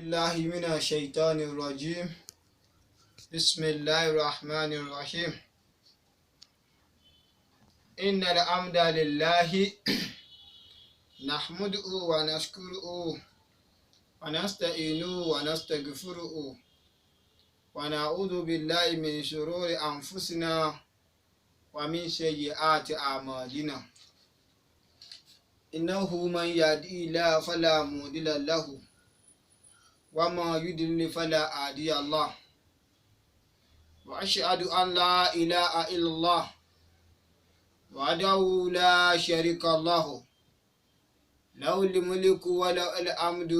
بالله من الشيطان الرجيم بسم الله الرحمن الرحيم إن الحمد لله نحمده ونشكره ونستعينه ونستغفره ونعوذ بالله من شرور أنفسنا ومن سيئات أعمالنا إنه من يهدي الله فلا مضل له وما يضلل فلا هادي له وأشهد أن لا إله إلا الله وحده لا شريك له له الملك وله الحمد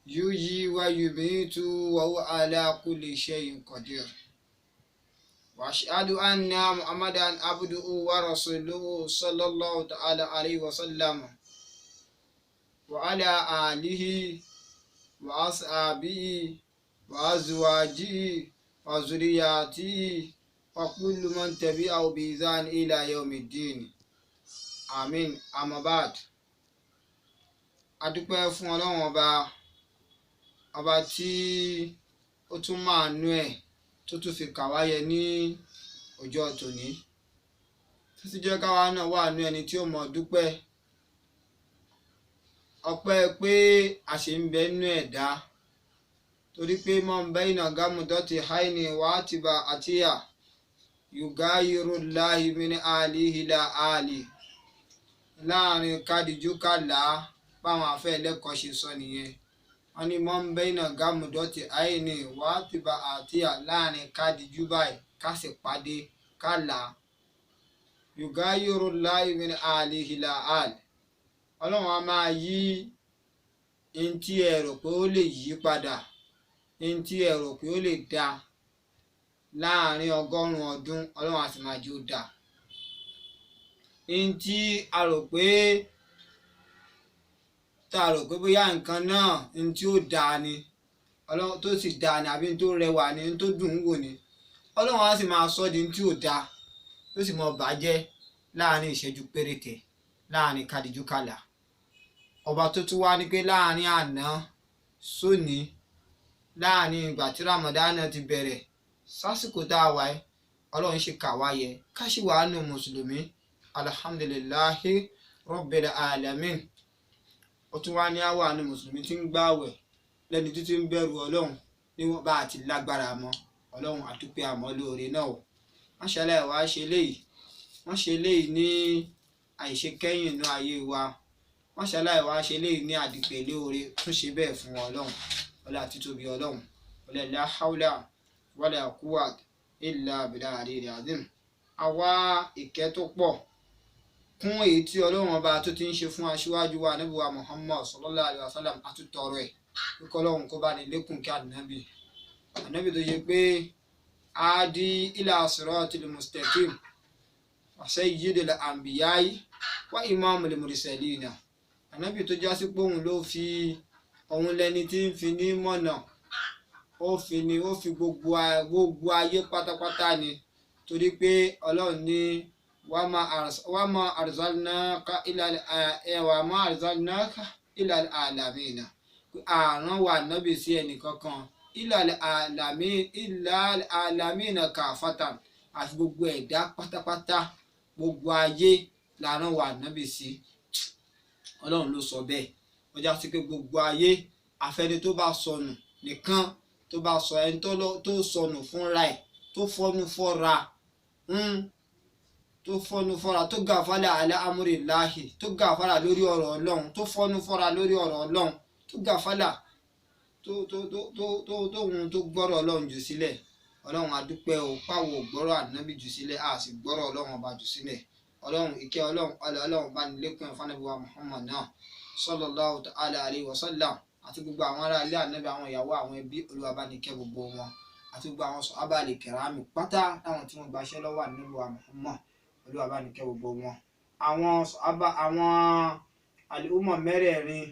يحيي ويميت وهو على كل شيء قدير وأشهد أن محمدا عبده ورسوله صلى الله تعالى عليه وسلم وعلى آله وأصحابه وأزواجه وذرياته وكل من تبعه بإحسان إلى يوم الدين آمين. أما بعد adúpẹ́ fún Ọlọ́run ọba tí ó tún máa nú ẹ̀ tó tún fi kà wá yẹ ní ọjọ́ tòní tó sì jẹ́ káwa náà wà nú ẹni tí ó mọ̀ dúpẹ́ ọpẹ́ pé a ṣe ń bẹ nú ẹ̀dá torí pé mọ́ ń bẹ́ iná gámùdọ́tì haini wà á ti bá àtíyà yugayiru láhi mini alihi la ali láàrin kádìjú kàlá báwọn afẹ́ ẹlẹ́kọ̀ọ́ ṣe sọ nìyẹn wọ́n ní mọ́ ń bẹ́ iná gámùdọ́tì haini wà á ti bá àtíyà láàrin kádìjú báyìí ká sì pàdé kàlá yugayiru láhi mini alihi la ali ọlọ́run a máa yí ntí ẹ rò pé ó lè yí padà ntí ẹ rò pé ó lè dá láàrin 100 ọdún ọlọ́run a sì máa jí ó dá ntí a rò pé bóyá nǹkan náà ntí ó dá ni ọlọ́run tó sì dá ni àbí tó rẹwà ni tó dùn ún wò ni ọlọ́run a sì máa sọ di ntí ó dá tó sì mọ bàjẹ́ láàrin ìṣẹ́jú péréte láàrin kádìjú kàlà ọba tó tún wá ní pé láàrin àná sóní láàrin ìgbà tí Ramadan ti bẹ̀rẹ̀ sásìkò tá a wà ẹ́ ọlọ́run ṣe kà wá yẹ ká sì wà nù mùsùlùmí alhamdulillahi rabbil alamin ó tún wá ní àwa nù mùsùlùmí tí ń gbààwẹ̀ lẹ́ni títí ń bẹ̀rù ọlọ́run níwọ̀n bá àti lágbára mọ́ ọlọ́run àdúpẹ́ àmọ́ lóore náà wọ́n ṣẹlẹ̀ wá ṣe léyìí ní àìṣe kẹ́yìn inú ayé wa wọ́n ṣaláì wá ṣe léyìí ní àdìpẹ̀lẹ́ oore tún ṣe bẹ́ẹ̀ fún ọlọ́run ọlá títóbi ọlọ́run ọlá la hawla wala quwwata illa billahi azim àwa ìkẹ́ tó pọ̀ kún èyí tí ọlọ́run ọba tó ti ń ṣe fún aṣíwájú wa ànábì wa Muhammad sallallahu alaihi wasallam àtútọrọ ẹ̀ kíkọ́ ọlọ́run kó bá ní lékún kí ànábì tó ṣe pé adi ila siratil mustaqim sayyidil anbiya'i wa imamul mursalina ànábì tó já sí pé òun ló fi òun lẹni tí ń fi ní mọ̀nà ó fi gbogbo ayé pátápátá ni torí pé ọlọ́run ní wa ma arsalnaka ilal alamina àrùn wà nábì sí ẹnìkankan ilal alamina kafatan àti gbogbo ẹ̀dá pátápátá gbogbo ayé làrán wà nábì sí ọlọ́run ló sọ bẹ́ẹ̀ ó já sí pé gbogbo ayé àfẹ́ni tó bá sọnù nìkan tó bá sọ ẹni tó sọnù fúnra ẹ̀ tó fọ́nú fọ́ra tó gàfálà ala amrillahi tó gàfálà lórí ọ̀rọ̀ ọlọ́run tó fọ́nú fọ́ra lórí ọ̀rọ̀ ọlọ́run tó gàfálà tó gbọ́rọ̀ ọlọ́run jù sílẹ̀ ọlọ́run adúpẹ́ o páwo gbọ́rọ̀ ànábì jù sílẹ̀ a sì gbọ́rọ̀ ọlọ́run ọba jù sílẹ̀ ọlọ́run ìkẹ́ ọlọ́run bá ní lékún ẹ̀fọ́ wa Muhammad náà sallallahu ta'ala alayhi wa sallam àti gbogbo àwọn ará ilé ànábì àwọn ìyàwó àwọn ẹbí Olúwa bá ní kẹ́ gbogbo wọn àti gbogbo àwọn sàhábà al-kirami pátá láwọn tí wọ́n gbaṣẹ́ lọ́wọ́ ànábì wa Muhammad Olúwa bá ní kẹ́ gbogbo wọn àwọn sàhábà àwọn al-umma mẹ́rẹ̀ẹ̀rin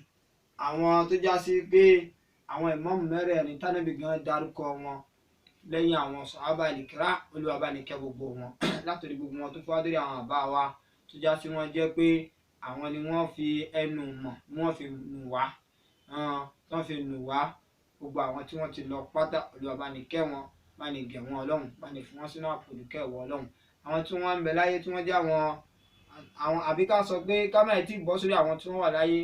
àwọn tó já sí pé àwọn ìmáàmù mẹ́rẹ̀ẹ̀rin tánàbì gan dárúkọ wọn lẹ́yìn àwọn sàhábà al-kiram Olúwa bá ní kẹ́ gbogbo wọn látòrí gbogbo wọn tó fọ́dúrí àwọn àbá wa tó já sí wọn jẹ́ pé àwọn ni wọ́n fi ẹnu mọ̀ wọ́n fi nù wá tó fi nù wá, gbogbo àwọn tí wọ́n ti lọ pátá Olúwa bá ní kẹ́ wọn, bá ní gẹ̀ wọ́n Ọlọ́run, bá ní fi wọ́n sínú àpòlùkẹ́ ìwọ Ọlọ́run. Àwọn tí wọ́n ń bẹ láyé tí wọ́n jẹ́ àwọn àbí ká sọ pé ká má tí ì bọ́ sórí àwọn tí wọ́n wà láyé,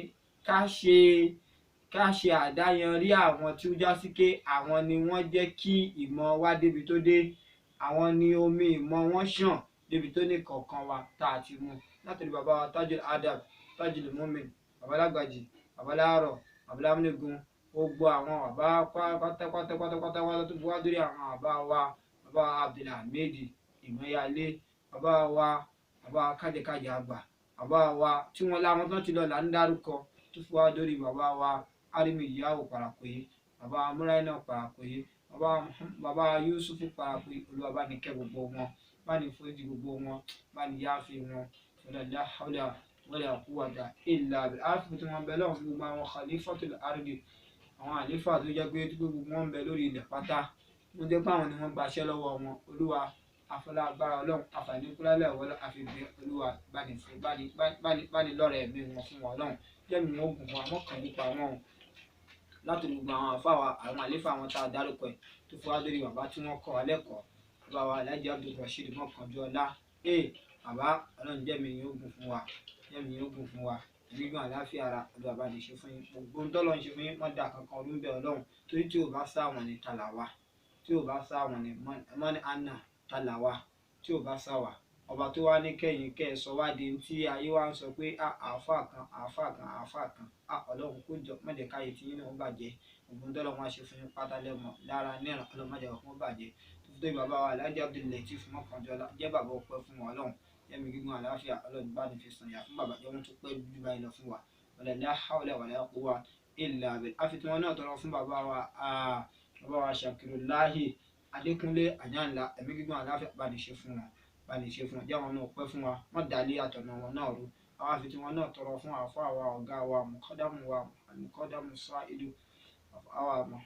ká ṣe àdáyanrí àwọn tí ó já sí pé àwọn ni wọ́n jẹ́ kí ìmọ̀ wa débi tó dé, àwọn ni omi ìmọ̀ wọn ṣàn débi tó ní kọ̀ọ̀kan wa tá a ti mú látọ̀rí bàbá wa Tajul Adab, Tajul Mumin, bàbá Lágbàjì, bàbá Láàrọ̀, bàbá Lámúnigun, gbogbo àwọn bàbá pátápátá tó fi wá dórí àwọn bàbá wa, bàbá Abdulhamid Ìmọ̀yálé, bàbá wa bàbá Kájẹkájẹ àgbà, bàbá wa tí wọ́n láwọn tó ti lọ là ń dárúkọ, tó fi wá dórí bàbá wa Arimi Ìyáwó Parakoye, bàbá Múráínà Parakoye, bàbá Yusufu Parakoye. Olúwa bá ní kẹ́ gbogbo wọn, bá ní foríjì gbogbo wọn, bá ní yááfì wọn. La hawla wala quwwata illa billah. Àfi tí wọ́n bẹ lọ́wọ́ fún gbogbo àwọn khalifatul ardi, àwọn àlífà tó jẹ́ pé gbogbo wọn ń bẹ lórí ilẹ̀ pátá, wọ́n jẹ́ pé àwọn ni wọ́n gbaṣẹ́ lọ́wọ́ wọn. Olúwa afọlágbára Ọlọ́run àfàìníkúlálẹ̀ wọlé àfihàn. Olúwa bá ní lọ́rẹ̀ ẹ̀mí wọn fún wọn Ọlọ́run, jẹ́mi wọn ogun wọn àmọ́ kàn nípa wọn láti gbogbo àwọn àfáwà àwọn àlífà wọn tá a dárúkọ ẹ̀ tó fi wá lórí bàbá tí wọ́n kọ́ wa lẹ́kọ̀ọ́, bàbá wa Alhaji Abdul Rasheed Mọ́kànjúọlá. Bàbá Ọlọ́run jẹ́mi yín ogun fún wa, jẹ́mi yín ogun fún wa, gbígbọ́n àláfíà ara. Olúwa bá ní ṣe fún yín gbogbo ohun tọ́lọ́ ń ṣe fún yín, wọ́n dà kankan ọdún bẹ́ẹ̀ Ọlọ́run, torí tí ò bá sáwọn ní tàlàwà, tí ò bá sáwọn ní mọ́ni àná tàlàwà, tí ò bá sáwà ọba tó wá ní kẹ́yìn kẹ́ ẹ sọ wá di tí ayé wa ń sọ pé àáfàá kan Ọlọ́run kó jọ má jẹ́ káyé tí yín náà bàjẹ́. Gbogbo ohun tọ́lọ́ wọn ṣe fún yín pátá lẹ́mọ̀ lára níran Ọlọ́run má jẹ́ kó bàjẹ́. tó bàbá wa Alhaji Abdul Lateef Mọ́kànjúọlá jẹ́ bàbá ọpẹ́ fún wa Ọlọ́run, jẹ́mi gígùn àlàáfíà Ọlọ́run bá ní fi sàn yà fún bàbá, jẹ́ wọn tó pẹ́ jù báyìí lọ fún wa. La hawla wala quwwata illa billah. Àfi tí wọn náà tọrọ fún bàbá wa Shakirullahi Adékúnlé Àjànlá, ẹ̀mí gígùn àlàáfíà bá ní ṣe fún wọn, jẹ́ wọn náà pẹ́ fún wa, wọ́n dálé àtọ̀nà wọn náà rú. Àwọn àfi tí wọn náà tọrọ fún àfáà wa ọ̀gá wa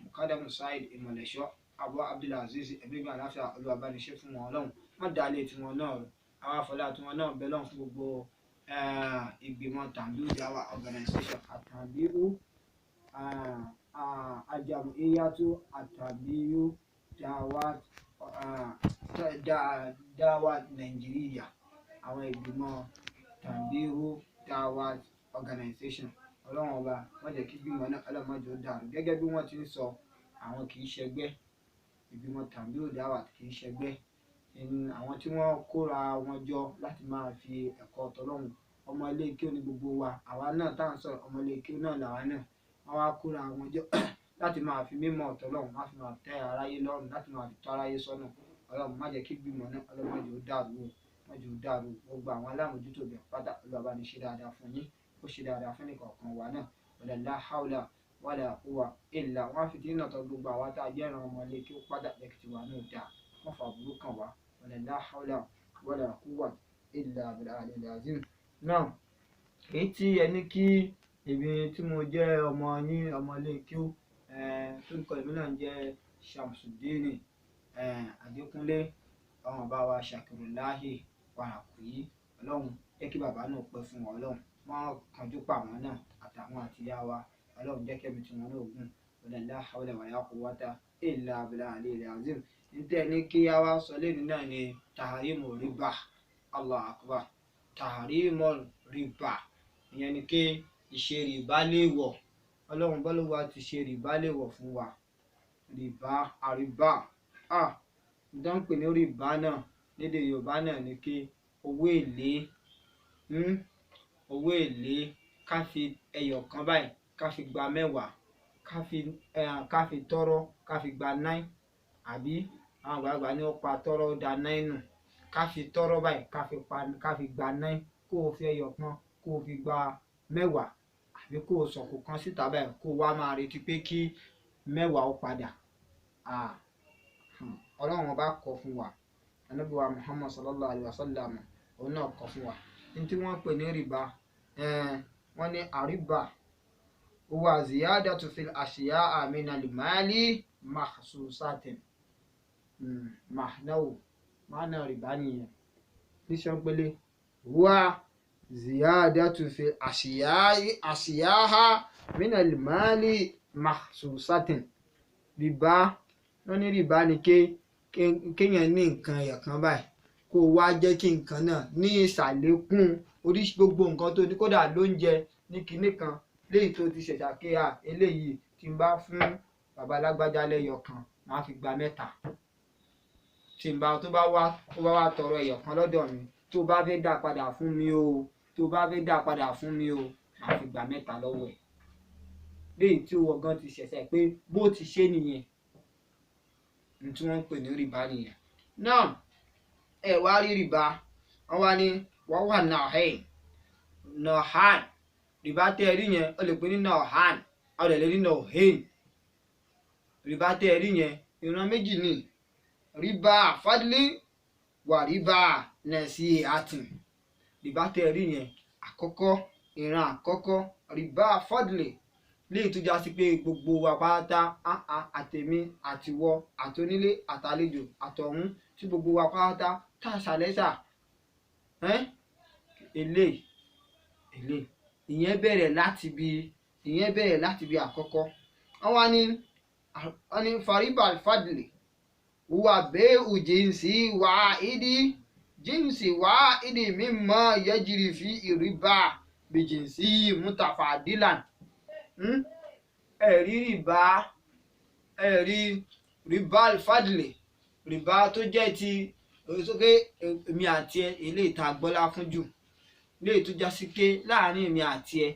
Mukadamu Said Ìmọ̀lẹ́ṣọ́ Abu Abdulaziz, ẹ̀mí gígùn àlàáfíà Olúwa bá ní ṣe fún wọn Ọlọ́run, wọ́n dálé tí wọn náà rú. Àwọn àfọlá tí wọn náà bẹ lọ́n fún gbogbo ìgbìmọ̀ Tambihu Dawah Organization Tambihu Al-Jam'iyyatu Tambihu Dawah Nàìjíríà, àwọn ìgbìmọ̀ Tambihu Dawah Organization. Ọlọ́run ọba wọ́n jẹ́ kí gbìmọ̀ náà ọlọ́mọdé ó dàrú, gẹ́gẹ́ bí wọ́n ti ń sọ àwọn kì í ṣẹgbẹ́, ìgbìmọ̀ Tambihu Dawah kì í ṣẹgbẹ́, àwọn tí wọ́n kóra wọn jọ láti máa fi ẹ̀kọ́ tọlọ́run. Ọmọ ilé kéwú ní gbogbo wa, àwa náà tá à ń sọ̀rọ̀ ọmọ ilé kéwú náà làwa náà, wọ́n wá kóra wọn jọ láti máa fi mímọ̀ tọlọ́run, láti máa tẹ́ aráyé lọ́rùn, láti máa fi tọ́ aráyé sọ́nà. Ọlọ́run má jẹ́ kí gbìmọ̀ náà ọlọ́mọdé ó dàrú, gbogbo àwọn alámòjútó bẹ̀ pátá Olúwa bá ní ṣe dáadáa fún yín, ó ṣe dáadáa fún ẹnìkọ̀ọ̀kan wa náà. La hawla wala quwwata illa billah. Wọ́n á fi tí náà tọ́ gbogbo àwa tá a jẹ́ ìran ọmọ ilé kéwú pátá lẹ́kìtì wa náà dáa, wọ́n fa burú kan wá. La hawla wala quwwata illa billahi al-azim. Náà èyí tí ẹni kí èmi tí mo jẹ́ ọmọ yín ọmọ ilé kéwú, torúkọ èmi náà ń jẹ́ Shamsuddin Adékúnlé, ọmọ bá wa Shakirullahi Parakoye. Ọlọ́run jẹ́ kí bàbá náà pẹ́ fún wa Ọlọ́run, wọ́n kánjú pa àwọn náà àtàwọn àtìyá wa Ọlọ́run jẹ́ kẹ́mi tí wọ́n náà gùn. La hawla wala quwwata illa billahi al-azim. Níta ní kí a wá sọ lẹ́nu náà ni tahrimu riba. Allahu akbar. Tahrimu riba ìyẹn ni pé ìṣe rìbá léèwọ̀. Ọlọ́run bá ló wá ti ṣe rìbá léèwọ̀ fún wa. Àrìbá ìdánpè ní rìbá náà lédè Yorùbá náà ni pé owó èlé ká fi ẹyọ kan báyìí ká fi gba mẹ́wàá, ká fi tọ́rọ́ ká fi gba 9, àbí àwọn àgbààgbà ní ó pa tọ́rọ́ da 9 nù, ká fi tọ́rọ́ báyìí ká fi gba 9, kó o fi ẹyọ kan kó o fi gba mẹ́wàá, àbí kó o sọ̀kò kan síta báyìí kó o wá máa retí pé kí mẹ́wàá ó padà. Ọlọ́run ọba kọ̀ fún wa, Ànábì wa Muhammad sallallahu alaihi wasallam òun náà kọ̀ fún wa. Ní tí wọ́n pè ní rìbá, wọ́n ní àríbà huwa ziyadatu fil ashiya'i minal mali makhsusatin. Ma'na rìbá nìyẹn. Ní sọ́npẹ́lẹ́ huwa ziyadatu fil ashiya'i minal mali mahsusatin. Rìbá, wọ́n ní rìbá ni kéèyàn ní nǹkan ẹyọ kan báyìí kó o wá jẹ́ kí nǹkan náà ní ìsàlékún oríṣi gbogbo nǹkan tó ní, kódà lóúnjẹ ní kinní kan léyìí tó ti ṣẹ̀ṣà pé eléyìí tí n bá fún bàbá lágbájá lẹ́yọ kan máa fi gba mẹ́ta. Tí n bá tó bá wá tọrọ ẹyọ kan lọ́dọ̀ mi, tó bá fẹ́ dá padà fún mi o, tó bá fẹ́ dá padà fún mi o, máa fi gba mẹ́ta lọ́wọ́ ẹ̀. Léyìí tí owó gan ti ṣẹ̀ṣẹ̀ pé bó ti ṣe nìyẹn, ní tí wọ́n ń pè ní rìbá nìyẹn. Náà ẹ wá rí rìbá, wọ́n wá ní wọ́n wà nàhán. Rìbá tẹ́ ẹ rí yẹn ó lè pè ní nàhán, ó lè rí nàhán. Rìbá tẹ́ ẹ rí yẹn ìran méjì ni, rìbá fadli wà rìbá nasihatin. Rìbá tẹ́ ẹ rí yẹn àkọ́kọ́, ìran àkọ́kọ́ rìbá fadli léyìí tó já sí pé gbogbo wa pátá, àtèmi àtiwọ àtonílé àtàlejò àtọ̀hún, tí gbogbo wa pátá tá a ṣàlẹ́sà eléyìí ìyẹn bẹ̀rẹ̀ láti bí àkọ́kọ́. Wọ́n ní faribal fadli wà bẹ́ẹ̀ jíǹsì wá ìdí mímọ́ yẹ́jìrì fi ìrìbá bìjìǹsì mutafadilan. Ẹ̀rí rìbá fadli, rìbá tó jẹ́ ti sókè èmi àti ẹ, eléyìí tá a gbọ́lá fún jù, léyìí tó já sí pé láàrin èmi àti ẹ,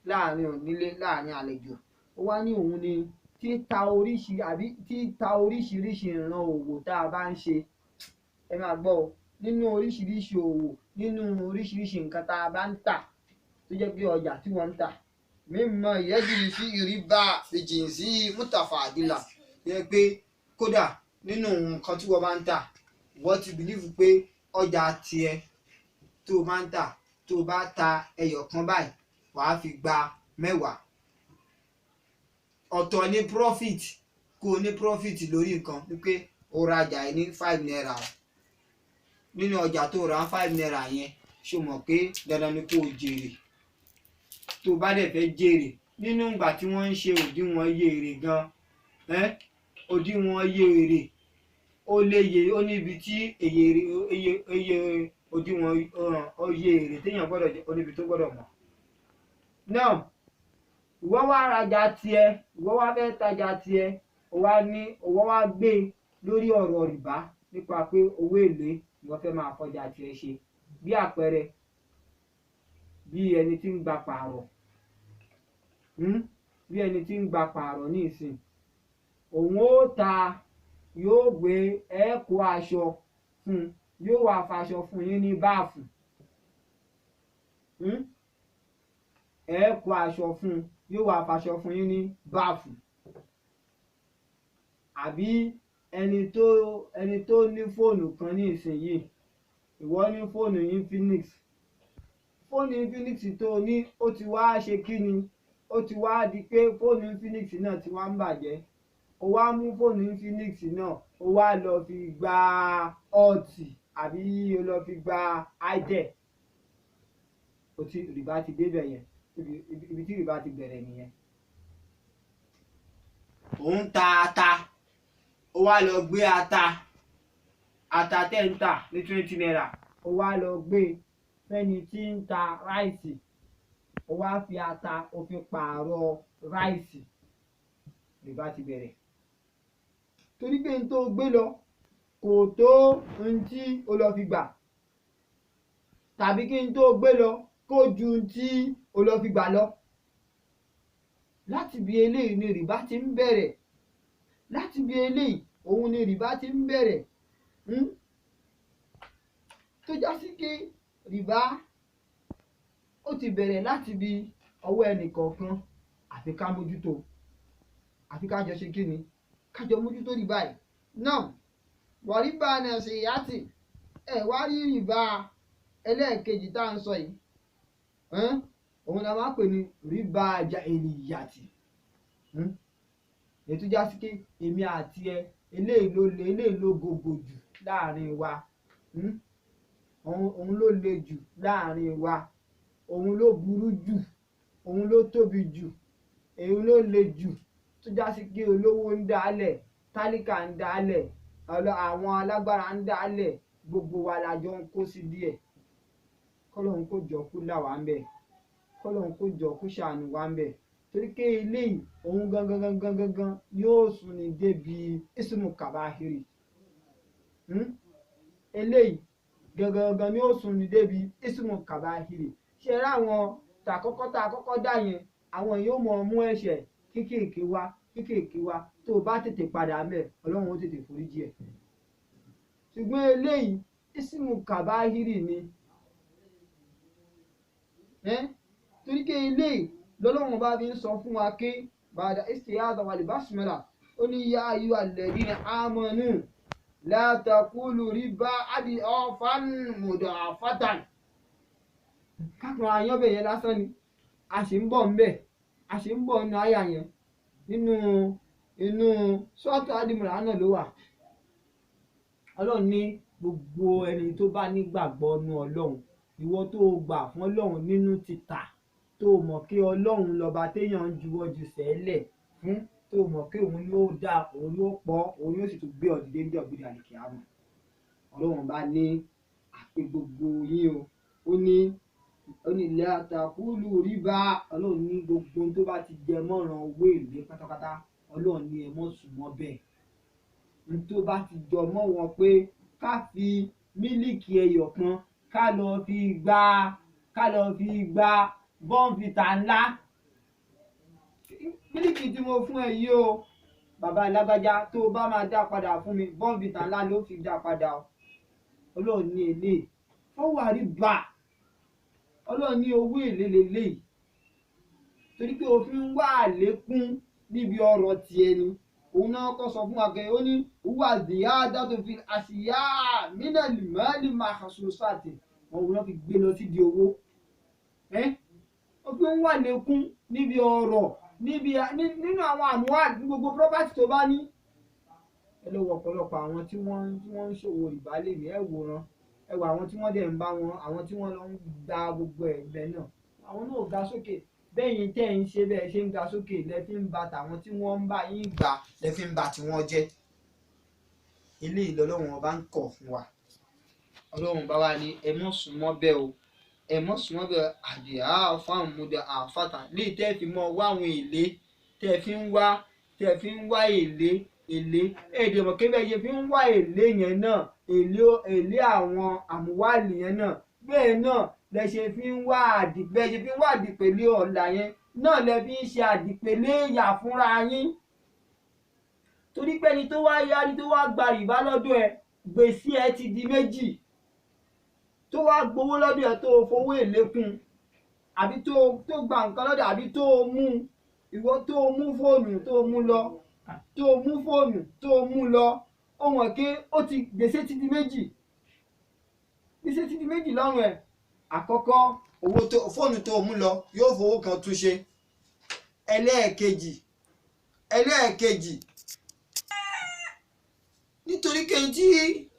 láàrin onílé, láàrin àlejò, ó wá ní òun ni títa oríṣiríṣi ìran òwò tá a bá ń ṣe. Ẹ máa gbọ́ o, nínú oríṣiríṣi òwò, nínú oríṣiríṣi nǹkan tá a bá ń tà tó jẹ́ pé ọjà tí wọ́n ń tà, mímọ ìyẹ́jìrì sí ìrìbá ìjìnsí mutafadila, yẹ pé kódà nínú nǹkan tí wọ́n bá ń tà, wọ́n ti bìlífù pé ọjà tiẹ̀ tó bá ń tà, tó bá ta ẹyọ kan báyìí wàá fi gba 10. Ọ̀tọ̀ ni profit, kó o ní profit lórí nǹkan wípé o rajà ẹ ní 5 naira. Nínú ọjà tó ra 5 naira yẹn, ṣó mọ̀ pé dandan ni kó o jèrè. Tó bá dẹ̀ fẹ́ jèrè nínú ìgbà tí wọ́n ń ṣe òdiwọ̀n iye èrè gan, òdiwọ̀n iye èrè ó níbi tí iye òdiwọ̀n iye èrè téèyàn gbọ́dọ̀ jẹ́, ó níbi tó gbọ́dọ̀ mọ̀. Náà ìwọ wá rajà tiẹ̀, ìwọ wá fẹ́ tajà tiẹ̀, ó wá gbé lórí ọ̀rọ̀ rìbá nípa pé owó èlé ìwọ fẹ́ máa fọjà tiẹ̀ ṣe. Bí àpẹẹrẹ, bí ẹni tí ń gba pààrọ̀ ní ìsìn, òun ó ta, yóò gbé ẹ̀kọ́ aṣọ fún, yóò wá faṣọ fún yín ní báàfù. Ẹ̀kọ́ aṣọ fún, yóò wá faṣọ fún yín ní báàfù. Àbí ẹni tó ní fóònù kan ní ìsìn yìí, ìwọ ní fóònù Infinix. Fóònù Infinix tó ní ó ti wá ṣe kí ni, ó ti wá di pé fóònù Infinix náà ti wá ń bàjẹ́. Ó wá mú fóònù Infinix náà, ó wá lọ fi gba ọtí àbí ó lọ fi gba itel. Rìbá ti débẹ̀ yẹn, ibi tí rìbá ti bẹ̀rẹ̀ nìyẹn. Òun ta ata, ó wá lọ gbé ata tẹ́ ń tà ní 20 naira, ó wá lọ gbé fẹ́ni tí ń ta ráìsì, ó wá fi ata ó fi pààrọ̀ ráìsì. Rìbá ti bẹ̀rẹ̀. Torí pé n tó gbé lọ kò tó n tí ó lọ fi gbà, tàbí kí n tó gbé lọ kó ju n tí ó lọ fi gbà lọ. Láti bí eléyìí ni rìbá ti ń bẹ̀rẹ̀. Láti bí eléyìí òun ni rìbá ti ń bẹ̀rẹ̀. Tó já sí pé rìbá ó ti bẹ̀rẹ̀ láti bí ọwọ́ ẹnìkọ̀ọ̀kan, àfi ká mójútó, àfi ká jọ ṣe kí ni, ká jọ mójútó rìbá yìí. Náà wà rìbá nasihati, wá rí rìbá ẹlẹ́ẹ̀kejì tá à ń sọ yìí, òun la máa ń pè ní rìbá jahiliyati. Ètò já sí pé èmi àti ẹ, eléyìí ló gògò jù láàrin wa, òun ló le jù láàrin wa, òun ló burú jù, òun ló tóbi jù èyí ló le jù tó já sí pé olówó ń dálẹ̀, tálíkà ń dálẹ̀, àwọn alágbára ń dálẹ̀, gbogbo wa la jọ ń kó sí díẹ̀. Kọ́lọ́hun kó jọ kó là wá ń bẹ̀, kọ́lọ́hun kó jọ kó ṣàánú wá ń bẹ̀, torí pé eléyìí òun gangan yóò sún ni débi ismu kabahiri. Eléyìí gangan ni ó sún ni débi ismu kabahiri. Ṣé ẹ ráwọn tá àkọ́kọ́ dá yẹn, àwọn yóò mọ̀ mú ẹ̀ṣẹ̀ kéékèèké wá tó o bá tètè padà mẹ́ Ọlọ́run ó tètè foríjì ẹ̀. Ṣùgbọ́n eléyìí ismu kabahiri ni. Torí pé eléyìí lọ́lọ́run bá fi ń sọ fún wa pé bàdà isti'adha wal basmala ó ní yá ayyuhal ladhina amanu la taqulu riba ad'afan mud'afatan. Kákan ayọ́bẹ̀ yẹn lásán ni a sì ń bọ̀ nínú àyà yẹn nínú sọ́ọ̀tù Al-Imran náà ló wà. Ọlọ́run ní gbogbo ẹni tó bá nígbàgbọ́ nú Ọlọ́run, ìwọ tó gbà fún Ọlọ́run nínú títà, tó mọ̀ kí Ọlọ́run lọ́ba téèyàn ń juwọ́ ju sẹ́lẹ̀ fún, tó mọ̀ kí òun ló dá, òun ló pọ̀, òun yóò sì tún gbé ọ dìde ní ọ̀gbìn àlìkìyámà. Ọlọ́run bá ní àpè gbogbo yín ó ní la taqulu riba. Ọlọ́run ní gbogbo tó bá ti jẹ mọ́ràn owó èlé pátápátá, Ọlọ́run ní ẹ mọ́ sùn mọ́ bẹ́ẹ̀. Ní tó bá ti jọ mọ́ wọn pé ká fi mílíkì ẹyọ kan ká lọ fi gba bọ́ǹfìtà ńlá. Mílíkì tí mo fún ẹ yìí o bàbá alágbájá, tó o bá máa dá padà fún mi bọ́ǹfìtà ńlá ló fi dá padà o. Ọlọ́run ní èlé fọwọ́ riba. Ọlọ́run ní owó èlé lélẹ́yìí, torí pé òfin wà lékún níbi ọ̀rọ̀ tiẹ̀ ni. Òun náà kọ́ sọ fún wa kẹ́, ó ní wà ziyadatu fil ashiya minal mali mahsusati. Òun náà fi gbé lọ sí di owó. Òfin wà lékún níbi ọ̀rọ̀ nínú àwọn àmúwá gbogbo property tó bá ní. Ẹ lọ wọ ọ̀pọ̀lọpọ̀ àwọn tí wọ́n ń ṣòwò ìbálẹ̀ ní ẹ̀wòrán, ẹwà àwọn tí wọ́n dẹ̀ ń bá wọn, àwọn tí wọ́n lọ ń gba gbogbo ẹ̀gbẹ́ náà, àwọn náà ò ga sókè. Bẹ́yìn tẹ́ ń ṣe bẹ́ẹ̀ ṣe ń ga sókè lẹ fi ń ba tàwọn tí wọ́n ń bá yín gbà lẹ fi ń ba tí wọ́n jẹ́. Eléyìí lọ́lọ́run ọba ń kọ̀ fún wa. Ọlọ́run bá wa ní ẹ mọ́ sún mọ́ bẹ́ẹ̀ o, ẹ mọ́ sún mọ́ bẹ́ẹ̀ ad'afan mud'afatan. Léyìí tẹ́ fi mọ́ wá àwọn èlé, tẹ́ fi ń wá èlé èdè mọ̀ kébẹ̀ yẹ fi ń wá èlé yẹn náà, èlé àwọn àmúwálì yẹn náà, bẹ́ẹ̀ náà lẹ ṣe fi ń wá àdìpẹ̀lẹ̀ ọ̀la yẹn náà lẹ fi ń ṣe àdìpẹ̀lẹ̀ ìyà fúnra yín. Torí pé ẹni tó wá yárí tó wá gba rìbá lọ́dọ̀ ẹ, gbèsè ẹ ti di méjì. Tó wá gbowó lọ́dọ̀ ẹ tó fowó èlé kún, àbí tó gba nǹkan lọ́dọ̀, àbí tó mú fóònù tó mú lọ, ó mọ̀ pé gbèsè ti di méjì. Lọ́rùn ẹ̀. Àkọ́kọ́ fóònù tó mú lọ yóò fowó kan túnṣe. Ẹlẹ́ẹ̀kejì nítorí kéyìn tí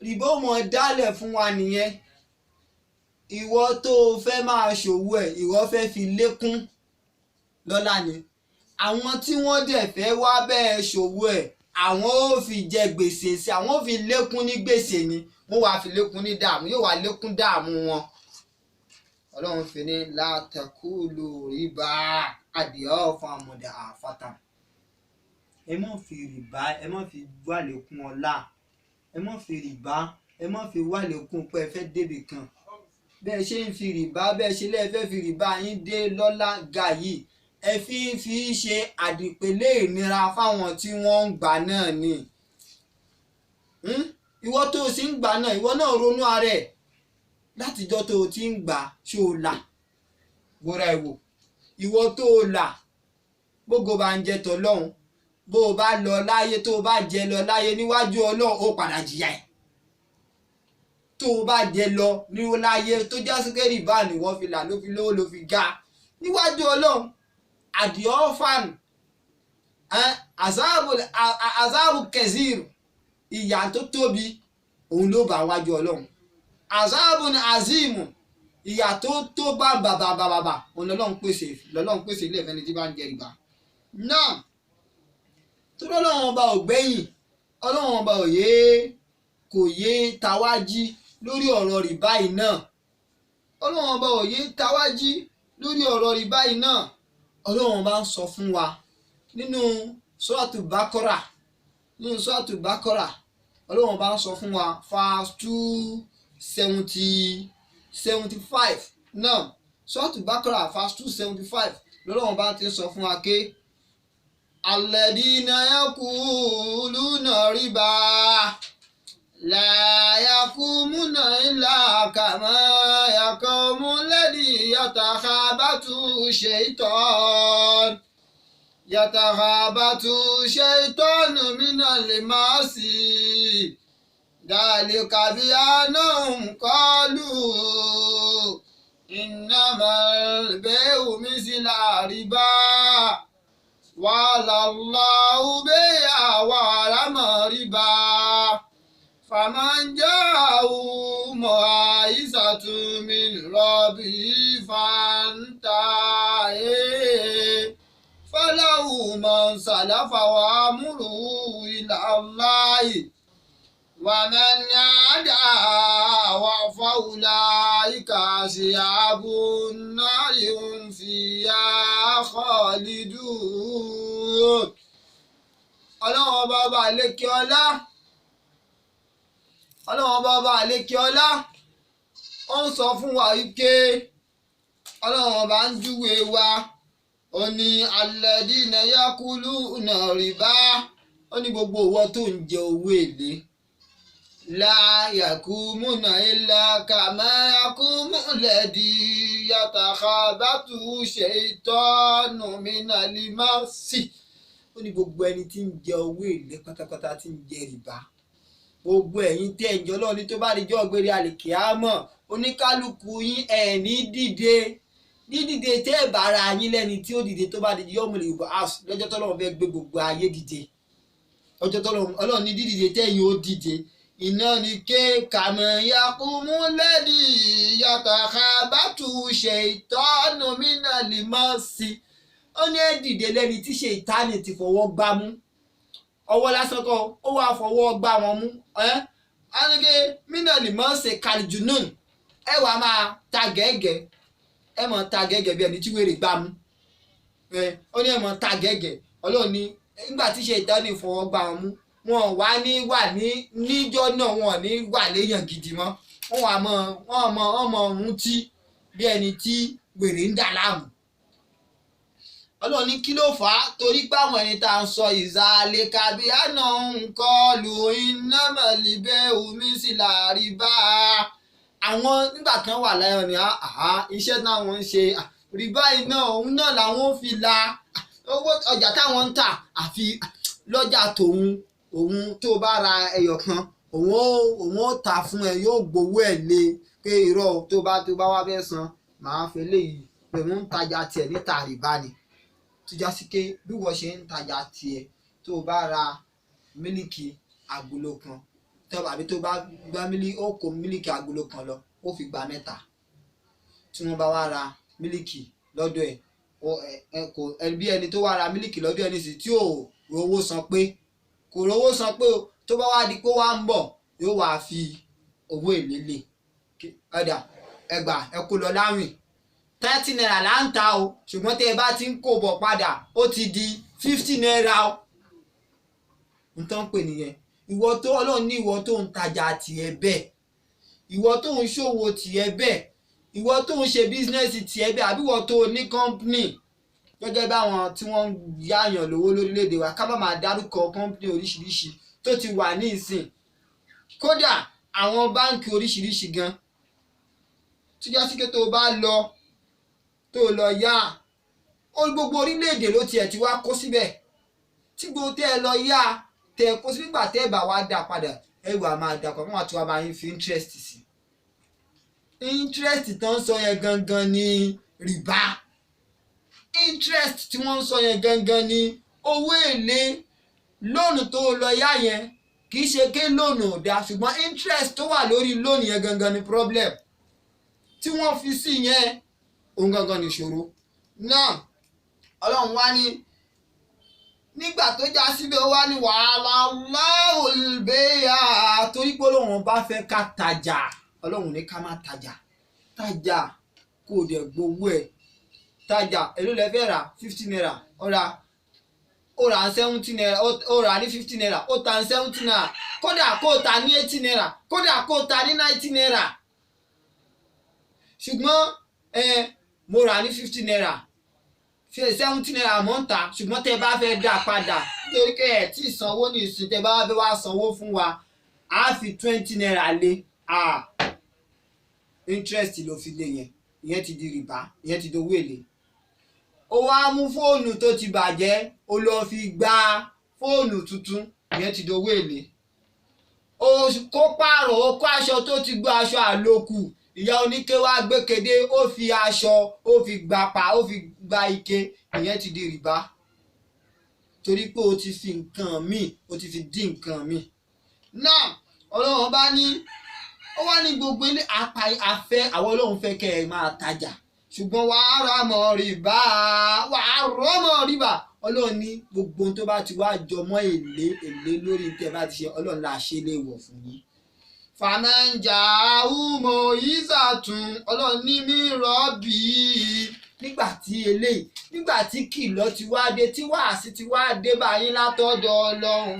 rìbá ó mọ̀ dálẹ̀ fún wa nìyẹn. Ìwọ tó fẹ́ máa ṣòwò ẹ̀, ìwọ fẹ́ fi lékún lọ́lá ni. Àwọn tí wọ́n dẹ̀ fẹ́ wá bẹ́ẹ̀ ṣòwò ẹ̀, àwọn ò fi jẹ gbèsè sí, àwọn ò fi lékún ní gbèsè ni, wọ́n wá fi lékún ní dààmú, yóò wá lékún dààmú wọn. Ọlọ́run fi ní la taqulu riba ad'afan mud'afatan. Ẹ má fi rìbá, ẹ má fi wá lékún ọlá, ẹ má fi rìbá, ẹ má fi wá lékún pé ẹ fẹ́ débì kan. Bẹ́ẹ̀ ṣe ń fi rìbá, bẹ́ẹ̀ ṣe lẹ́ẹ̀fẹ́ fi rìbá yín dé lọ́lá ga yìí, ẹ fi ṣe àdìpẹ̀lẹ̀ ìnira fáwọn tí wọ́n ń gbà náà ni. Ìwọ tó o sì ń gbà náà, ìwọ náà ronú ara ẹ̀. Látijọ́ tó o ti ń gbà ṣé o là? Wòrà ẹ̀wò. Ìwọ tó o là, gbogbo bá ń jẹ tọlọ́hun, bó o bá lọ láyé, tó o bá jẹ lọ láyé níwájú Ọlọ́run, ó padà jìyà ẹ̀. Tó o bá jẹ lọ ní láyé tó já sí kẹ́rì bá ní wọ́n fi là ló fi lówó ló fi ga níwájú Ọlọ́run. Ad'afan azabu kẹsìrì, ìyà tó tóbi òun ló bá wájú Ọlọ́run. Azabun azimu, ìyà tó bá bàbà òun lọ́lọ́run pèsè ilé ìfẹ́ni tí bá ń jẹ rìbá. náà tó lọ́wọ́n ọba ò gbẹ̀yìn ọlọ́wọ́n ọba kò yé tawájí lórí ọ̀rọ̀ rìbá yìí náà ọlọ́wọ́n ọba ò yé tawájí lórí ọ̀rọ̀ rìbá yìí náà ọlọ́wọ́n ọba ń sọ fún wa nínú Suratu Baqara ọlọ́wọ́n ọba ń sọ fún wa verse 275 náà Suratu Baqara verse 275 lọ́wọ́n ọba ti sọ fún wa pé alladina yakuluna riba la yakumuna illa kama yakumu alladhi yatakhabatu shaytanu minal masi dhalika bi annahum qalu innamal bay'u misla riba walallahu bay'a wa harama riba faman ja'ahu maw'izatun min rabbihi fantahi falahu man salafa wa amruhu ila Allahi wa man 'ada fa ulaika ashabun nari hum fiha khalidun. ọlọ́wọ́n bàbá àlékè ọlá ó ń sọ fún wa wípé ọlọ́wọ́n bá ń júwe wa ó ní alladina yakuluna riba ó ní gbogbo owó tó ń jẹ owó èlé la yakumuna illa kama yakumu alladhi yatakhabatu shaytanu minal masi ó ní gbogbo ẹni tí ń jẹ owó èlé pátápátá tí ń jẹ rìbá gbogbo ẹ̀yin tẹ́ ẹ̀ ń jọ lọ́ọ̀ni tó bá rí jọ́ gbére àlìkìámọ̀ oníkálukú yín ẹ̀ ní dídìde tẹ́ ẹ̀ bára yín lẹ́ni tí ó dìde tó bá di yọ́mù lè bọ̀ house lọ́jọ́ tọ́lọ́run fẹ́ gbé gbogbo ayé dìde ọjọ́ tọ́lọ́run ọlọ́run ní dídìde tẹ́ ẹ̀yin ó dìde iná ni ké kàmọ́ yakumu lẹ́dí yatakhabatu shaytanu minal masi ó ní ẹ̀ dìde lẹ́ni tí ṣètánì ti fọwọ́ gbámú ọwọ́ lásán kọ́ ó wàá fọwọ́ gbá wọn mú anike mínàlì mọ́ ṣe kàlìjùnún ẹ wàá máa ta gẹ́gẹ́ ẹ mọ̀ ta gẹ́gẹ́ bí ẹni tí wèrè gbá mú ó ní ẹ mọ̀ ta gẹ́gẹ́ ọlọ́run ní nígbà tí ṣe ìtọ́ni fọwọ́ gbá wọn mú wọn wá ní wà níjọ́ náà wọn ní wà léèyàn gidi mọ́ wọn mọ ọ̀hún tí bí ẹni tí wèrè ń dà láàmú ọlọ́run ní kí ló fà á torí pé àwọn ẹni tá à ń sọ ìzàlẹ̀ kàbíyànà ń kọlù iná mọ̀lẹ́bẹ̀ omi sí làárí bá àwọn nígbà kan wà láyọ̀ ní iṣẹ́ táwọn ń ṣe rìbá iná òun náà làwọn fi la owó ọjà táwọn ń tà àfi lọ́jà tòun òun tó bá ra ẹyọ kan òun ó tà fún ẹ yóò gbowó ẹ̀ lé pé irọ́ tó bá wá fẹ́ san màá fẹ́ léyìí pé wọ́n ń tajà tiẹ̀ níta rìbá ni tó já sí pé bí wọ́n ṣe ń tajà tiẹ̀ tó bá ra mílìkì agolo kan àbí tó bá gbá ó kó mílìkì agolo kan lọ ó fi gba mẹ́ta tí wọ́n bá wá ra mílìkì lọ́dọ̀ ẹ̀ bí ẹni tó wá ra mílìkì lọ́dọ̀ ẹ̀ nísì tí ò rówó san pé kò rówó san pé tó bá wá di pé wá ń bọ̀ yóò wá fi owó èlé lè ọ̀dà ẹgbà ẹ kó lọ láwìn 30 naira là ń ta o ṣùgbọ́n tẹ́ ẹ bá ti ń kó bọ̀ padà ó ti di 50 naira o n tán pè nìyẹn ìwọ tó ọlọ́run ní ìwọ tó ń tajà tiẹ̀ bẹ́ẹ̀ ìwọ tó ń ṣòwò tiẹ̀ bẹ́ẹ̀ ìwọ tó ń ṣe bísínẹ́sì tiẹ̀ bẹ́ẹ̀ àbí ìwọ tó ní kọ́ńpìnì gẹ́gẹ́ báwọn tí wọ́n ń yáàyàn lówó lórílẹ̀‐èdè wa ká má máa dárúkọ kọ́ńpìnì oríṣiríṣi tó ti wà ní ìsìn kódà àwọn báǹkì oríṣiríṣi gan tó já sí pé tó bá lọ yá gbogbo orílẹ̀-èdè ló tiẹ̀ ti wá kó síbẹ̀ tí gbogbo tẹ́ ẹ lọ yá tẹ́ ẹ kó sí nígbà tẹ́ ẹ bá wá dà padà ẹ wà máa dà padà wọ́n àti wá máa ń fi interest sí interest tó ń sọ yẹn gangan ní rìbá interest tí wọ́n ń sọ yẹn gangan ní owó èlé lóònù tó lọ yá yẹn kì í ṣe ké lóònù ò dáa ṣùgbọ́n interest tó wà lórí lóònù yẹn gangan ní problem tí wọ́n fi sí yẹn òun gangan ní ìṣòro náà ọlọ́run wá ní nígbà tó já síbẹ̀ ó wá ní wàhálà láòlùbẹ́yà torí pé Ọlọ́run bá fẹ́ ká tajà Ọlọ́run ní ká má tajà kó dẹ̀ gbowó ẹ̀ tajà èló lẹ fẹ́ rà 50 naira ó rà 70 naira ó rà ní 50 naira ó ta ní 70 naira kódà kó ta ní 80 naira kódà kó ta ní 90 naira ṣùgbọ́n mo rà ní 50 naira 70 naira mò ń tà ṣùgbọ́n tẹ́ bá fẹ́ dá padà nítorí pé ẹ̀ tí sanwó ní ìsìn tẹ́ bá fẹ́ wá sanwó fún wa á fi 20 naira lé interest ló fi lé yẹn ìyẹn ti di rìbá ìyẹn ti dowó èlé ó wá mú fóònù tó ti bàjẹ́ ó lọ fi gba fóònù tuntun ìyẹn ti dowó èlé ó kó pààrọ̀ ó kó aṣọ tó ti gbọ́ aṣọ àlòkù ìyá oníke wá gbékedé ó fi aṣọ ó fi gbapá ó fi gba ike ìyẹn ti di rìbá torí pé ó ti fi nǹkan míì ó ti fi dín nǹkan míì náà Ọlọ́run bá ní ó wá ní gbogbo ilé afẹ́ àwọn Ọlọ́run fẹ́ kẹ́ ẹ máa tajà ṣùgbọ́n wàá rọ́mọ rìbá Ọlọ́run ní gbogbo tó bá ti wá jọmọ́ èlé lórí tẹ́ bá ti ṣe Ọlọ́run là ṣe lè wọ̀ fún yín fàmẹ́ǹjà àwùmọ̀ ìsàtún Ọlọ́run ní mí rọ́bì nígbà tí kìlọ̀ ti wá dé tí wàásì ti wá dé báyìí látọ̀dọ̀ Ọlọ́run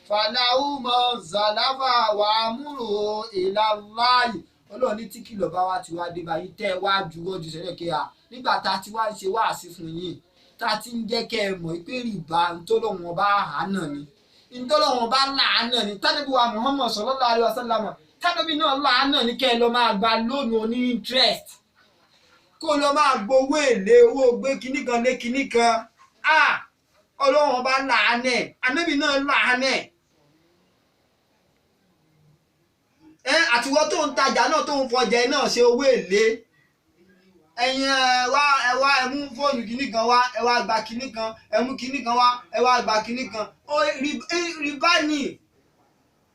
fàlàhùmọ̀ zàláfà wà múrò ìlàláyì Ọlọ́run ní tí kìlọ̀ bá wá ti wá dé báyìí tẹ́ ẹ wá juwọ́ ju sẹ́lẹ̀ kí a nígbà tá a ti wá ń ṣe wáàsí fún yín tá a ti ń jẹ́ kẹ́ ẹ mọ̀ pé rìbá ntọ́lọ́wọ́n bá hànà ni ntọ́lọ́wọ́n bá làánà ni tánàbí wa Muhammad sallallahu alaihi wasallam tánàbí náà làánà ni kẹ́ ẹ lọ máa gba lónìí oní interest kó lọ máa gbowó èlé owó gbé kinní kan lé kinní kan Ọlọ́wọ́n bá làánà ànábì náà làánà àtiwọ́ tó ń tajà náà tó ń fọjà náà ṣe owó èlé ẹ̀yin ẹ mú fóònù kinní kan wá ẹ wá gba kinní kan ẹ mú kinní kan wá ẹ wá gba kinní kan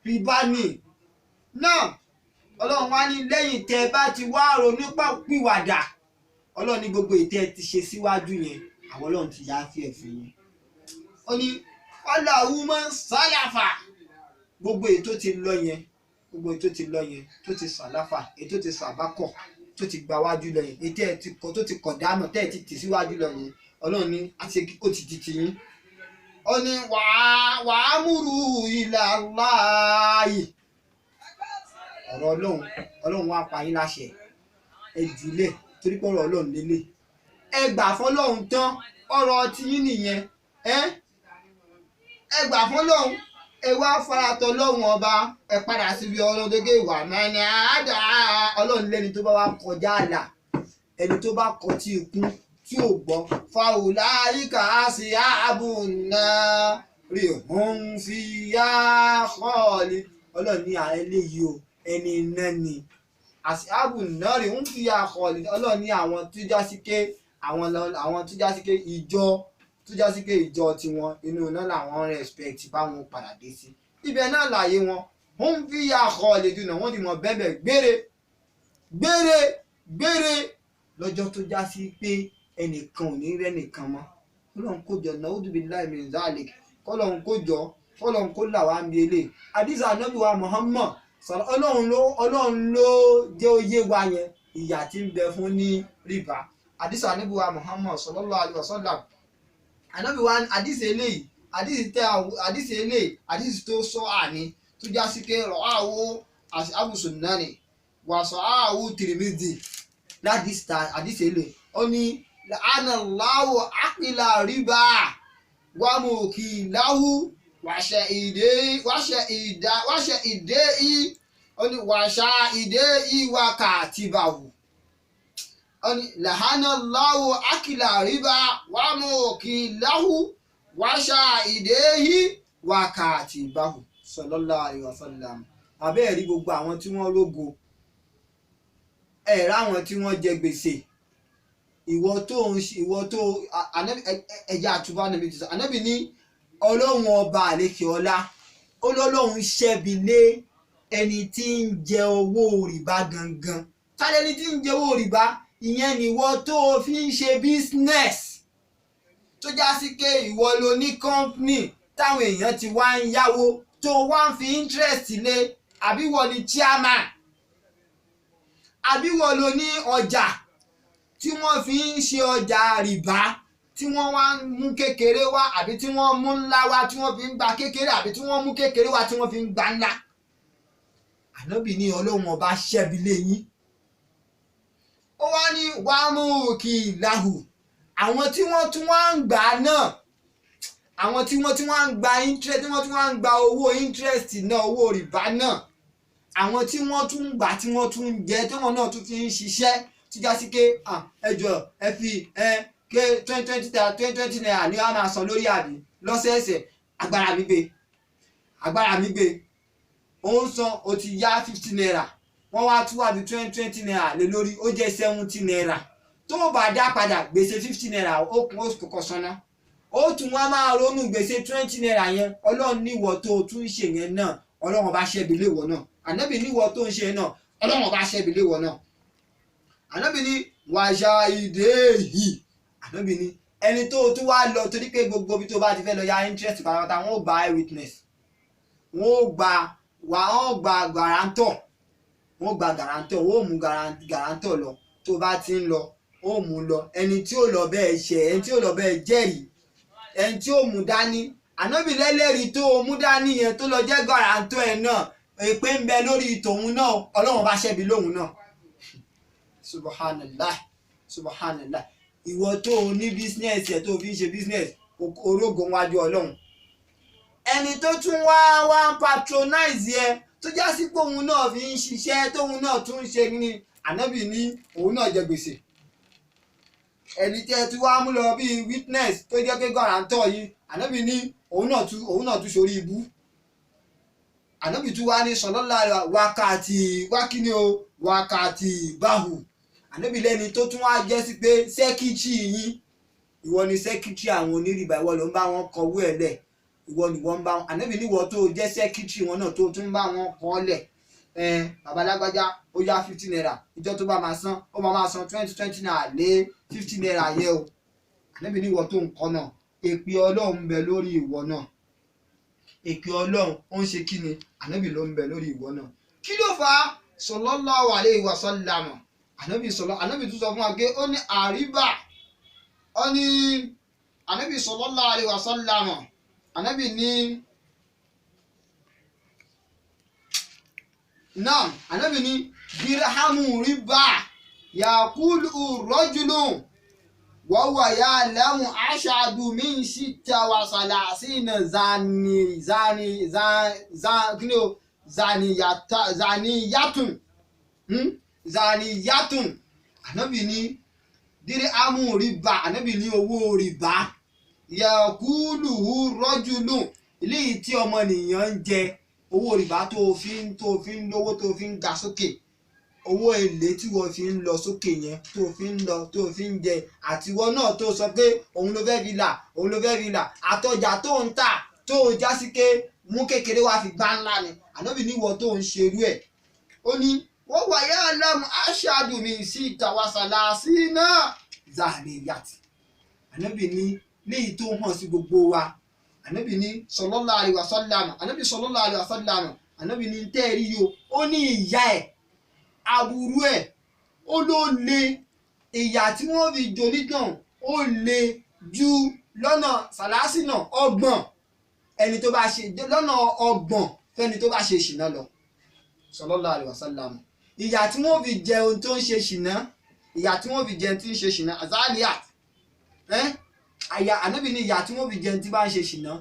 rìbá ni náà Ọlọ́run wá ní lẹ́yìn tẹ́ bá ti wá ronú pìwàdà Ọlọ́run ní gbogbo ìtẹ́ ti ṣe síwájú yẹn àwọn Ọlọ́run ti yá fi ẹ̀fìn yẹn ó ní ọlọ́run máa ń sálàfà gbogbo èyí tó ti lọ yẹn tó ti sàláfà èyí tó ti sàbákọ̀ tó ti gba wájú lọ yẹn ètò ẹ̀ tó ti kọ̀ dáná tẹ́ ẹ̀ ti tì síwájú lọ yẹn Ọlọ́run ní àti ó ti di tiyín ó ní wàá múrù ilà láàyè ọ̀rọ̀ Ọlọ́run wá pa yín láṣẹ ẹ jùlẹ̀ torí pé ọ̀rọ̀ Ọlọ́run lélẹ̀ ẹ gbà fọ́lọ́run tán ọ̀rọ̀ tiyín nìyẹn ẹ gbà fọ́lọ́run ẹ wá faratọ lọ́wọ́n ọba ẹ padà síbi Ọlọ́run gẹ́gẹ́ ìwà mẹ́ni àádá Ọlọ́run lẹ́ni tó bá wá kọjá àlà ẹni tó bá kọtí ikún tí ò gbọ́ fàwùlà yíká sí àbùnà rí òun fi yá kọ́ọ̀lì Ọlọ́run ní eléyìí o ẹni iná ni àti àbùnà rí òun fi yá kọ́ọ̀lì Ọlọ́run ní àwọn tó já sí ké àwọn tó já sí ké ìjọ tó já sí pé ìjọ tiwọn inú iná làwọn respect báwọn padà dé sí ibẹ̀ náà láàyè wọn wọ́n fi ya akọ ọ̀lẹ́dùnà wọ́n ti mọ̀ bẹ́ẹ̀ gbére lọ́jọ́ tó já sí pé ẹnìkan ò ní rẹ́nìkan mọ́ Ọlọ́run kó jọ náà ó dùbí láì min zalik kọ́lọ́run kó jọ kọ́lọ́run kó là wá ń bí ilé àdìsá ànábì wa Muhammad Ọlọ́run ló jẹ́ oyé wa yẹn ìyà tí ń bẹ fún ní rìbá àdìsá ànábì wa Muhammad sallallahu alaihi wasallam ànábì wa àdìsí eléyìí àdìsí tó sọ àní tó já sí pé rọ̀háwó Abu Sunnani wà sọ àwù Tirmidhi àdìsí eléyìí ó ní la'anallahu akila riba wa mukilahu wàṣẹ ìdé ó ní wàṣà ìdé ìwà kàtìbàwù ó ní la'anallahu akila riba wa mukilahu wàṣà ìdé ìwà kàtìbàwù sallallahu alaihi wasallam abẹ́ẹ̀rí gbogbo àwọn tí wọ́n rógo ẹ̀rá àwọn tí wọ́n jẹ gbèsè ìwọ tó ẹ̀jẹ̀ àtúbọ̀ níbi tí sọ ànábì ní ọlọ́run ọba àlekè ọlá ọlọ́run ṣẹ́bi lé ẹni tí ń jẹ owó rìbá gangan tálẹ́ ẹni tí ń jẹ owó rìbá ìyẹn nìwọ tó o fi ń ṣe business tó já sí pé ìwọ ló ní company táwọn èèyàn ti wá ń yáwó tó wá ń fi interest lé, àbí wọ́n ní chairman, àbí wọ́n ló ní ọjà tí wọ́n fi ń ṣe ọjà rìbá tí wọ́n wá ń mú kékeré wá, àbí tí wọ́n mú ńlá wá tí wọ́n fi ń gba kékeré, àbí tí wọ́n mú kékeré wá tí wọ́n fi ń gba ńlá. Ànábì ní Ọlọ́run ọba ṣẹ́bi lé yín. Ó wá ní wàmú kì í láhù, àwọn tí wọ́n tún wá ń gbà náà, àwọn tí wọ́n tún wá ń gba interest, tí wọ́n tún wá ń gba owó interest náà, owó rìbá náà, àwọn tí wọ́n tún ń gbà tí wọ́n tún ń jẹ tí wọ́n náà tún fi ń ṣiṣẹ́ tí já sí pé ẹjọ́ ẹ fi ké 20 naira ní wọ́n máa san lórí àbí lọ́sẹ̀ẹ̀sẹ̀, agbára mi gbé ó ń san, ó ti yá 50 naira, wọ́n wá tún wá bí 20 naira lé lórí, ó jẹ́ 70 naira. Tó o bá dá padà gbèsè 50 naira ó kún oṣù kọ̀ọ̀kan sanná, ó tún wá máa ronú gbèsè 20 naira yẹn. Ọlọ́run níwọ̀ tó o tún ṣe yẹn náà, Ọlọ́run bá ṣẹ́bi léwọ̀ náà. Ànábì níwọ̀ tó ń ṣe náà, Ọlọ́run bá ṣẹ́bi léwọ̀ náà. Ànábì ní wàṣà ìdè yìí, Ànábì ní ẹni tó o tún wá lọ torí pé gbogbo bí tó bá ti fẹ́ lọ ya interest pátápátá wọn ò gba eye witness, wọn ò gba guarantor, wọn ò gba guarantor, wọn ò mú guarantor lọ. Tó bá ti ń lọ ó mú lọ, ẹni tí ó lọ bẹ́ẹ̀ ṣe, ẹni tí ó lọ bẹ́ẹ̀ jẹ́rìí, ẹni tí ó mú dání. Ànábì lẹ́lẹ́rìí tó o mú dání yẹn tó lọ jẹ́ guarantor ẹ̀ náà, èpè ń bẹ lórí tòun náà, Ọlọ́run bá ṣẹ́bi lóhun náà. Subhanallah, subhanallah. Ìwọ tó o ní business ẹ̀ tó fi ń ṣe business orógo wájú Ọlọ́run. Ẹni tó tún wá patronize ẹ tó já sí pé òun náà fi ń ṣiṣẹ́ tóun náà tún ń ṣe ní, Ànábì ní òun náà jẹ gbèsè. Ẹni tí ẹ ti wá mú lọ bí witness tó jẹ́ pé guarantor yìí, Ànábì ní òun náà tún ṣorí ibú. Ànábì tún wá ní sallallahu wákàtí báhù. Ànábì lẹ́ni tó tún wá jẹ́ sí pé sẹ́kítírì yín, ìwọ ni sẹ́kítírì àwọn onírìbá, ìwọ ló ń bá wọn kọwé ẹ̀ lẹ̀, ìwọ ni wọ́n ń bá wọn. Ànábì níwọ tó jẹ́ sẹ́kítírì wọn náà tó tún bá wọn kọ́ lẹ̀, bàbá lágbájá ó yá 50 naira, ìjọ tó bá máa san ó máa san 20 naira lé 50 naira yẹ o. Ànábì níwọ tó ń kọ́ náà, èpè Ọlọ́run ń bẹ lórí ìwọ náà, èpè Ọlọ́run ó ń ṣe kí ni, Ànábì ló ń bẹ lórí ìwọ náà. Kí ló fà á? Sallallahu alaihi wasallam. Ànábì tún sọ fún wa pé ó ní àríbà, ó ní Ànábì sallallahu alaihi wasallam, Ànábì ní náà, Ànábì ní dirhamu riba yaqulu rajulun wa huwa ya'lamu ashadu min 36 zaniyatun. Ànábì ní dirhamu riba, Ànábì ní owó rìbá, yaqulu rajulun, eléyìí tí ọmọnìyàn ń jẹ, owó rìbá tó fi ń lówó tó fi ń ga sókè, owó èlé tí wọ́n fi ń lọ sókè yẹn tó fi ń lọ tó fi ń jẹ, àtiwọ́ náà tó sọ pé òun ló fẹ́ fi là, àtọjà tó ń tà tó já sí pé mú kékeré wá fi gbá ńlá ni. Ànábì níwọ tó ń ṣerú ẹ̀, ó ní wọ́n wà yá lámù aṣáájú mi sí ìtawàsálà sí náà zaniyati. Ànábì ní léyìí tó hàn sí gbogbo wa. Ànábì ní sallallahu alaihi wasallam, Ànábì sallallahu alaihi wasallam, Ànábì ní tẹ́ẹ̀rí yo, ó ní ìyá ẹ̀, aburú ẹ̀, ó ló le, ìyà tí wọ́n fi jò nítàn ó le ju lọ́nà sàlásìnà 30 ẹni tó bá ṣe lọ́nà 30 fẹ́ni tó bá ṣe ṣìnà lọ. Sallallahu alaihi wasallam. Ìyà tí wọ́n fi jẹ ohun tó ń ṣe ṣìnà, ìyà tí wọ́n fi jẹ tí ń ṣe ṣìnà azaliyat, Ànábì ní ìyà tí wọ́n fi jẹ tí bá ń ṣe ṣìnà,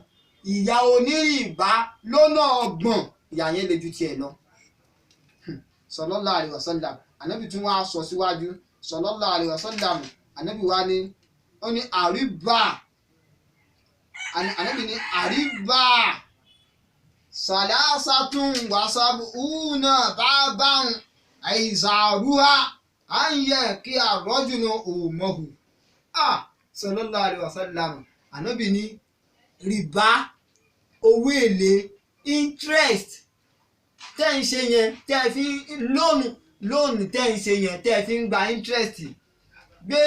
ìyà onírìbá lọ́nà 30, ìyà yẹn le ju tiẹ̀ lọ. Sallallahu alaihi wasallam. Ànábì tún wá sọ síwájú, sallallahu alaihi wasallam, Ànábì wá ní ó ní àríbà, Ànábì ní àríbà salasatun wasab'una baban aizaruha anye kí arrajulu umahu. Sallallahu alaihi wasallam. Ànábì ní rìbá, owó èlé, interest tẹ́ ń ṣe yẹn, tẹ́ fi lóònù tẹ́ ń ṣe yẹn, tẹ́ fi ń gba interest, gbé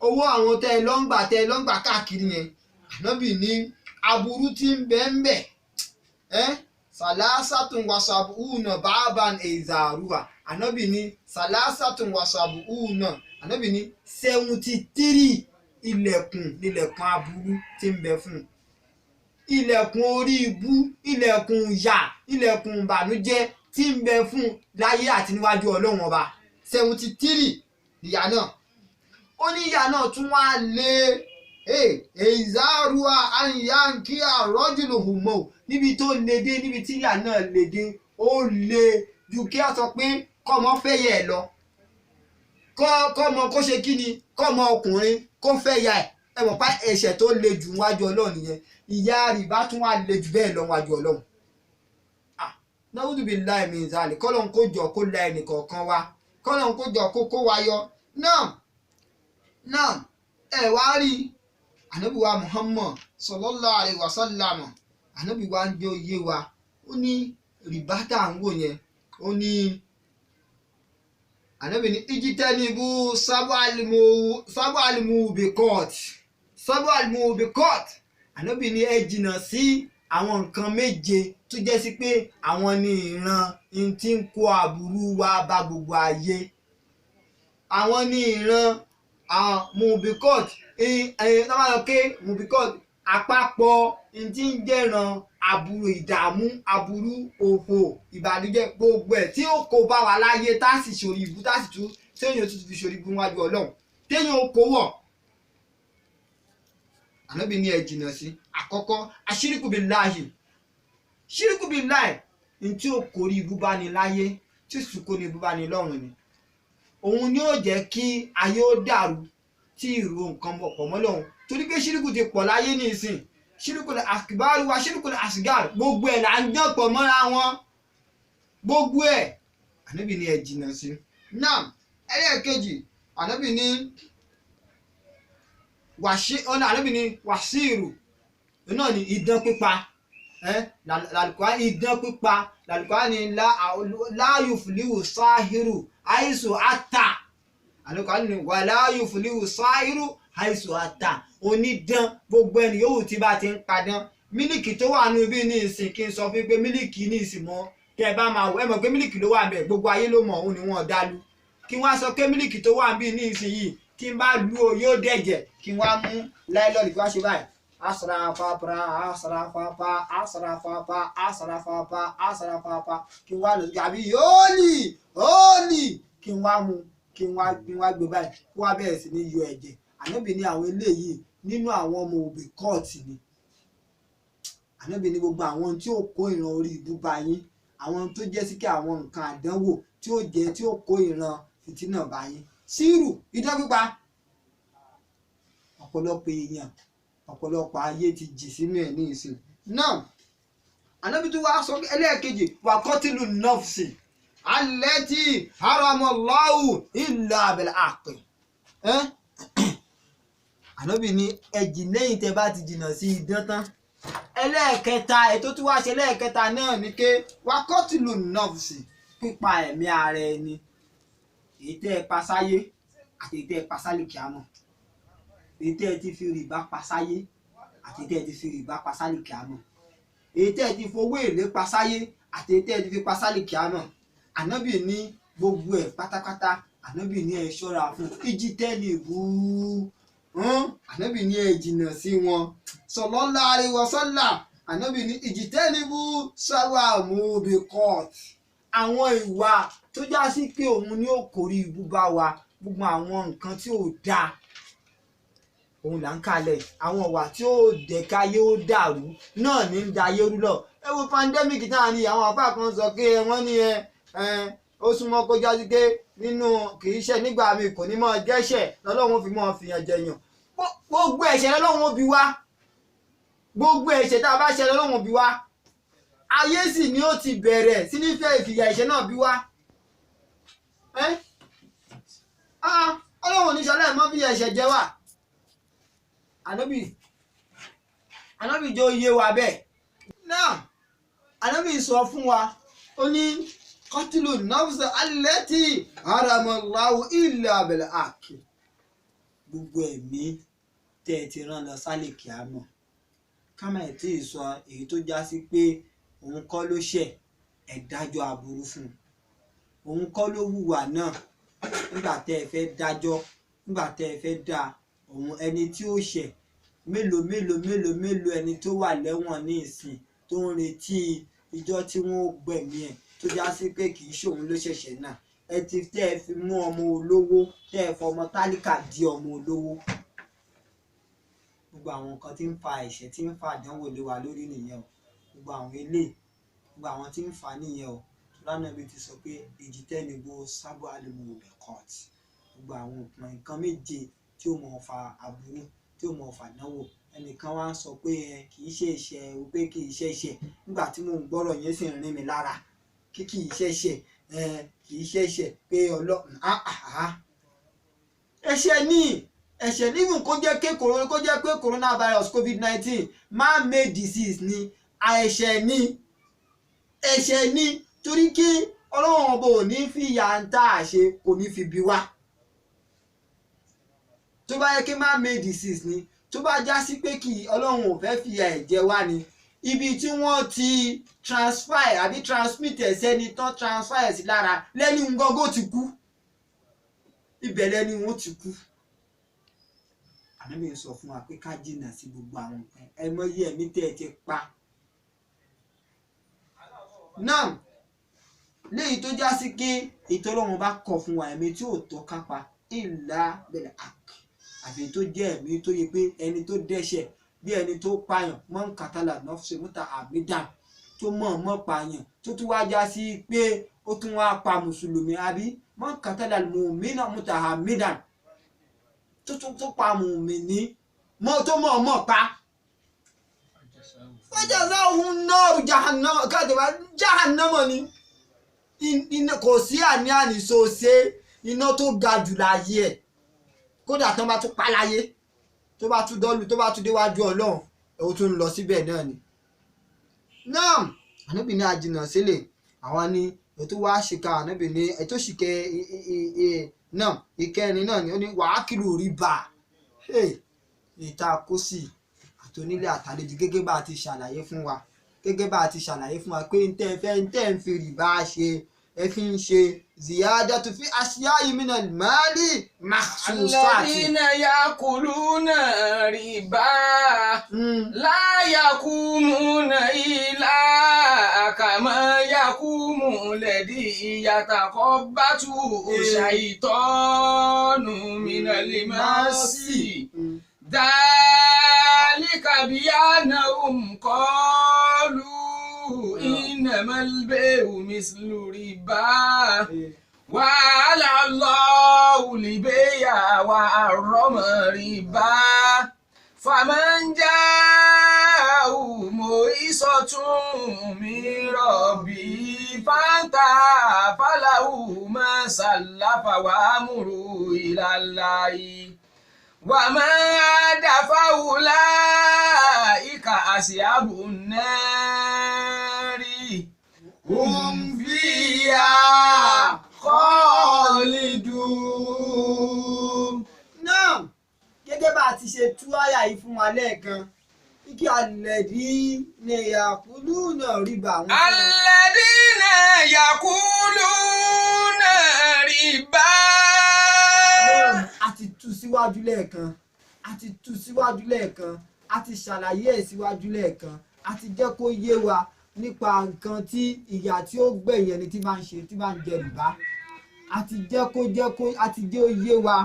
owó àwọn tẹ́ ẹ lọ́ngbà káàkiri yẹn ànábì ní aburú tí ń bẹ ń bẹ salasatun wasabuna baaban ezaruwa ànábì ní salasatun wasabuna ànábì ní 73 ilẹ̀kùn aburú tí ń bẹ fún ilẹ̀kùn orí ibú ilẹ̀kùn ìyà ilẹ̀kùn ìbànújẹ́ tí ń bẹ fún láyé àti níwájú ọlọ́run ọba 73 ìyà náà ó ní ìyà náà tún wá lé ìzárùá àyànkí àrọ́jùlùhùmọ́ níbi tó lédè níbi tí ìyà náà lédè ó lé ju kí a sọ pé kọ́mọ fẹ́yẹ̀ ẹ̀ lọ kọ́mọ kó ṣe kí ni kọ́mọ ọkùnrin kó fẹ́yà ẹ̀ ẹ mọ̀ pa ẹ̀ṣẹ̀ tó le jù wájú ọlọ́run nìyẹn ìyà rìbá tún wá le jù bẹ́ẹ̀ lọ wájú ọlọ́run náwùdù bíi láì mi ìzàlè kọ́lọ́n kó jọ kó la ẹnì kọ̀ọ̀kan wa kọ́lọ́n kó jọ kó wá yọ náà ẹ wá rí ànábì wa Muhammad sallallahu alaihi wasallam ànábì wa ń jẹ́ òye wa ó ní rìbá tá à ń wò yẹn ó ní ànábì ní ijitanibu sábàlìmù bíkọ́t ànábì ní ẹ jìnnà sí àwọn nǹkan méje tó jẹ́ sí pé àwọn ní ìran tí ń kó aburú wá bá gbogbo ayé àwọn ní ìran mubikot tábàlọ́kẹ́ mubikot àpapọ̀ tí ń jẹ́ran aburú ìdààmú aburú òfò ìbànújẹ́ gbogbo ẹ̀ tí ó kó bá wa láyé tá sì ṣòrí ibú tá sì tún téèyàn tún fi ṣòrí ibú wájú ọlọ́run téèyàn ó kó wọ̀ ànábì ní ẹ jìnnà sí àkọ́kọ́ aṣíríkù billahi ṣíríkù billahi ní tí ó kórí ibú bá ní láyé tí sì kó ní ibú bá ní lọ́run ni òun ni ó jẹ́ kí ayé ó dàrú tí ìrò nǹkan pọ̀ mọ́ lọ́hùn torí pé ṣíríkù ti pọ̀ láyé ní ìsìn ṣíríkù àkìbárù wa ṣíríkù àṣìgáàrù gbogbo ẹ̀ là ń dán pọ̀ mọ́ra wọn gbogbo ẹ̀ ànábì ní ẹ jìnnà sí náà ẹlẹ́ẹ̀kejì ànábì ní wàṣíìrù náà ni idán pípa lálùkọ́ idán pípa lálùkọ́ ni láàyò fìlíwò sáhírù àìsù àtà àlùkọ́ ni wà láàyò fìlíwò sáhírù àìsù àtà onídán gbogbo ẹni yòówù tí bá ti ń padán mílìkì tó wà nù bí ní ìsìn kí n sọ fún pé mílìkì ní ìsìn mọ́ kẹ bá máa wọ ẹ mọ̀ pé mílìkì ló wà ń bẹ̀ gbogbo ayé ló mọ̀ òun ni wọ́n dálu kí wọ́n á sọ pé mílìkì tó wà ń bí ní ìsìn yìí kí n bá lu o yóò dẹ̀jẹ̀ kí n wá mú láìlọ́ọ̀lì kí wá ṣe báyìí asrafapa kí n wá lọ àbí yóòlì kí n wá mú kí n wá gbé báyìí kí wá bẹ̀rẹ̀ sí ní yọ ẹ̀jẹ̀ ànábì ní àwọn eléyìí nínú àwọn ọmọ òbí kọ́ọ̀tì ni ànábì ní gbogbo àwọn tí ó kó ìran orí ibú bá yín àwọn tó jẹ́ sí kí àwọn nǹkan àdánwò tí ó jẹ́ tí ó kó ìran fìtínà bá yín sírù idán pípa ọ̀pọ̀lọpọ̀ èèyàn ọ̀pọ̀lọpọ̀ ayé ti jì sínú ẹ̀ ní ìsìn náà ànábì tó wá sọ ẹlẹ́ẹ̀kejì wà kọ́tìlù nọ́ọ̀sì allati haramallahu illa bil haqq ànábì ní ẹ̀jì lẹ́yìn tẹ́ bá ti jìnnà sí idán tán ẹlẹ́ẹ̀kẹta ètò tí wàá ṣe ẹlẹ́ẹ̀kẹta náà ni pé wà kọ́tìlù nọ́ọ̀sì pípa ẹ̀mí ara ẹni èyí tẹ́ ẹ pa sáyé àti èyí tẹ́ ẹ pa sálì kíámọ̀ èyí tẹ́ ẹ ti fi rìbá pa sáyé àti èyí tẹ́ ẹ ti fi rìbá pa sálì kíámọ̀ èyí tẹ́ ẹ ti fowó èlé pa sáyé àti èyí tẹ́ ẹ ti fi pa sálì kíámọ̀ ànábì ní gbogbo ẹ̀ pátápátá ànábì ní ẹ ṣọ́ra fún ìjítẹ́lì bú ànábì ní ẹ jìnnà sí wọn sallallahu alaihi wasallam ànábì ní ìjítẹ́lì bú sáwà mú bí kọ́ọ̀tù àwọn ìwà tó já sí pé òun ni ó kórí ibú bá wa gbogbo àwọn nǹkan tí ò dáa òun là ń kalẹ̀ àwọn ìwà tí ó dẹ̀ka yóò dàrú náà ní ń da yérú lọ ẹ wo pandemic náà ni àwọn àfáà kan sọ pé wọ́n ní ó súnmọ́ kó já sí pé nínú kì í ṣe nígbà mi kò ní mọ́ jẹ́ṣẹ̀ lọ́lọ́run fi mọ́ fìyàn jẹyàn gbogbo ẹ̀ṣẹ̀ lọ́lọ́run bí wá gbogbo ẹ̀ṣẹ̀ tá a bá ṣe lọ́lọ́run bí wá ayé sì ni ó ti bẹ̀rẹ̀ sí nífẹ̀ẹ́ ìfìyà ẹ̀ṣẹ̀ náà bí wá ọlọ́run ní sọlá ẹ̀ mọ́ bí ẹ̀ṣẹ̀ jẹ wá ànábì jẹ́ oyé wa bẹ́ẹ̀ náà ànábì sọ fún wa ó ní qatilu nafsa allati haramallahu illa bil haqq gbogbo ẹ̀mí tẹ́ ẹ ti rán lọ sálẹ̀ kíámọ̀ ká má tí ì sọ èyí tó já sí pé òun kọ́ ló ṣẹ̀ ẹ dájọ́ aburú fún un òun kọ́ ló hùwà náà nígbà tẹ́ ẹ fẹ́ dájọ́ nígbà tẹ́ ẹ fẹ́ dá òun ẹni tí ó ṣẹ̀ mélòó ẹni tó wà lẹ́wọ̀n ní ìsìn tó ń retí ìjọ tí wọ́n ó gbẹ̀mí ẹ̀ tó já sí pé kì í ṣòun ló ṣẹ̀ṣẹ̀ náà ẹ ti tẹ́ ẹ fi mú ọmọ olówó tẹ́ ẹ fọmọ tálíkà di ọmọ olówó gbogbo àwọn nǹkan tí ń fa ẹ̀ṣẹ̀ tí ń fa àdánwò lé wa lórí nìyẹn o gbogbo àwọn eléyìí gbogbo àwọn tí ń fa nìyẹn o lánàá bí ti sọ pé èjì tẹ́nigbó sábà alimu rẹ̀ court gbogbo àwọn nǹkan méje tí ó mọ̀ fa aburú tí ó mọ̀ fa àdánwò ẹnìkan wá ń sọ pé kì í ṣe ẹ̀ṣẹ̀ o pé kì í ṣe ẹ̀ṣẹ̀ nígbà tí mò ń gbọ́rọ̀ yẹn sì ń rin mi lára kì í ṣe ẹ̀ṣẹ̀ kì í ṣe ẹ̀ṣẹ̀ pé ọlọ́run ẹ̀ṣẹ̀ ní ẹ̀ṣẹ̀ nígbà kó jẹ́ pé coronavirus covid-19 man-made disease ni ẹ̀ṣẹ̀ ní torí kí ọlọ́run ọba ò ní fi ìyà ń tà ṣe kò ní fi bí wá tó bá yẹ kí man-made disease ni tó bá já sí pé kí ọlọ́run ò fẹ́ fi ìyà ẹ̀ jẹ wá ni ibi tí wọ́n ti transfer àbí transmit ẹ̀sẹ̀ ni tán transfer ẹ̀ sí lára lẹ́ni ngọ́gó ti kú ibẹ̀ lẹ́ni wọ́n ti kú. Ànábì sọ fún wa pé ká jìnnà sí gbogbo àwọn nǹkan ẹ mọ iye ẹ̀mí tẹ́ ẹ ti pa. náà léyìí tó já sí pé ìtọ́lọ́run bá kọ̀ fún wa ẹ̀mí tí ò tọ́ ká pa ìlà bẹ̀rẹ̀ àfi tó jẹ́ ẹ̀mí tó yẹ pé ẹni tó dẹ́ṣẹ̀ bí ẹni tó pààyàn mọ́ ń kàtàlà nọ́fṣẹ́ múta àmídàn tó mọ̀ pààyàn tó tún wá já sí pé ó tún wá pa mùsùlùmí àbí mọ́ ń kàtàlà mùmínà múta àmídàn tó tún tó pa mùmíní tó mọ̀ pa. Fajazahum naru jahannama káàdìbá jahannama ni iná kò sí àní sòsé iná tó ga jù láyé ẹ̀ kódà tán bá tún pa láyé tó bá tún dọ́lù tó bá tún déwájú ọlọ́run ó tún lọ síbẹ̀ náà ni. náà Ànábì ní àjìnà sílẹ̀ àwọn ni ètò wá ṣìkà Ànábì ní ètò ṣìkẹ́ náà ìkẹrin náà ni ó ní wàákìlù rìbá ìta kó sí àtònílé àtàlejò gẹ́gẹ́ bá a ti ṣàlàyé fún wa pé ń tẹ́ ń fi rìbá ṣe ẹ fi ń ṣe ziyadatu fi asya'i minal mali makhsusati. alladhina yakuluna riba la yakumuna illa kama yakumu alladhi yatakhabbatu shaytanu minal masi. dhalika bi'annahum qalu إنما البيع مثل ربا وأحل الله البيع وحرم الربا فمن جاءه موعظة من ربه فانتهى فله ما سلف وأمره إلى الله وما دفع أولئك أصحاب النار هم فيها خالدون. náà gẹ́gẹ́ bá a ti ṣe tú àyà yìí fún wa lẹ́ẹ̀kan ike alladhina yakuluna riba. alladhina yakuluna riba. a ti tú síwájú lẹ́ẹ̀kan a ti ṣàlàyé ẹ̀ síwájú lẹ́ẹ̀kan a ti jẹ́ kó yé wa nípa nǹkan tí ìyà tí ó gbẹ̀yìn ẹni tí máa ń jẹ rìbá a ti jẹ́ ó yé wa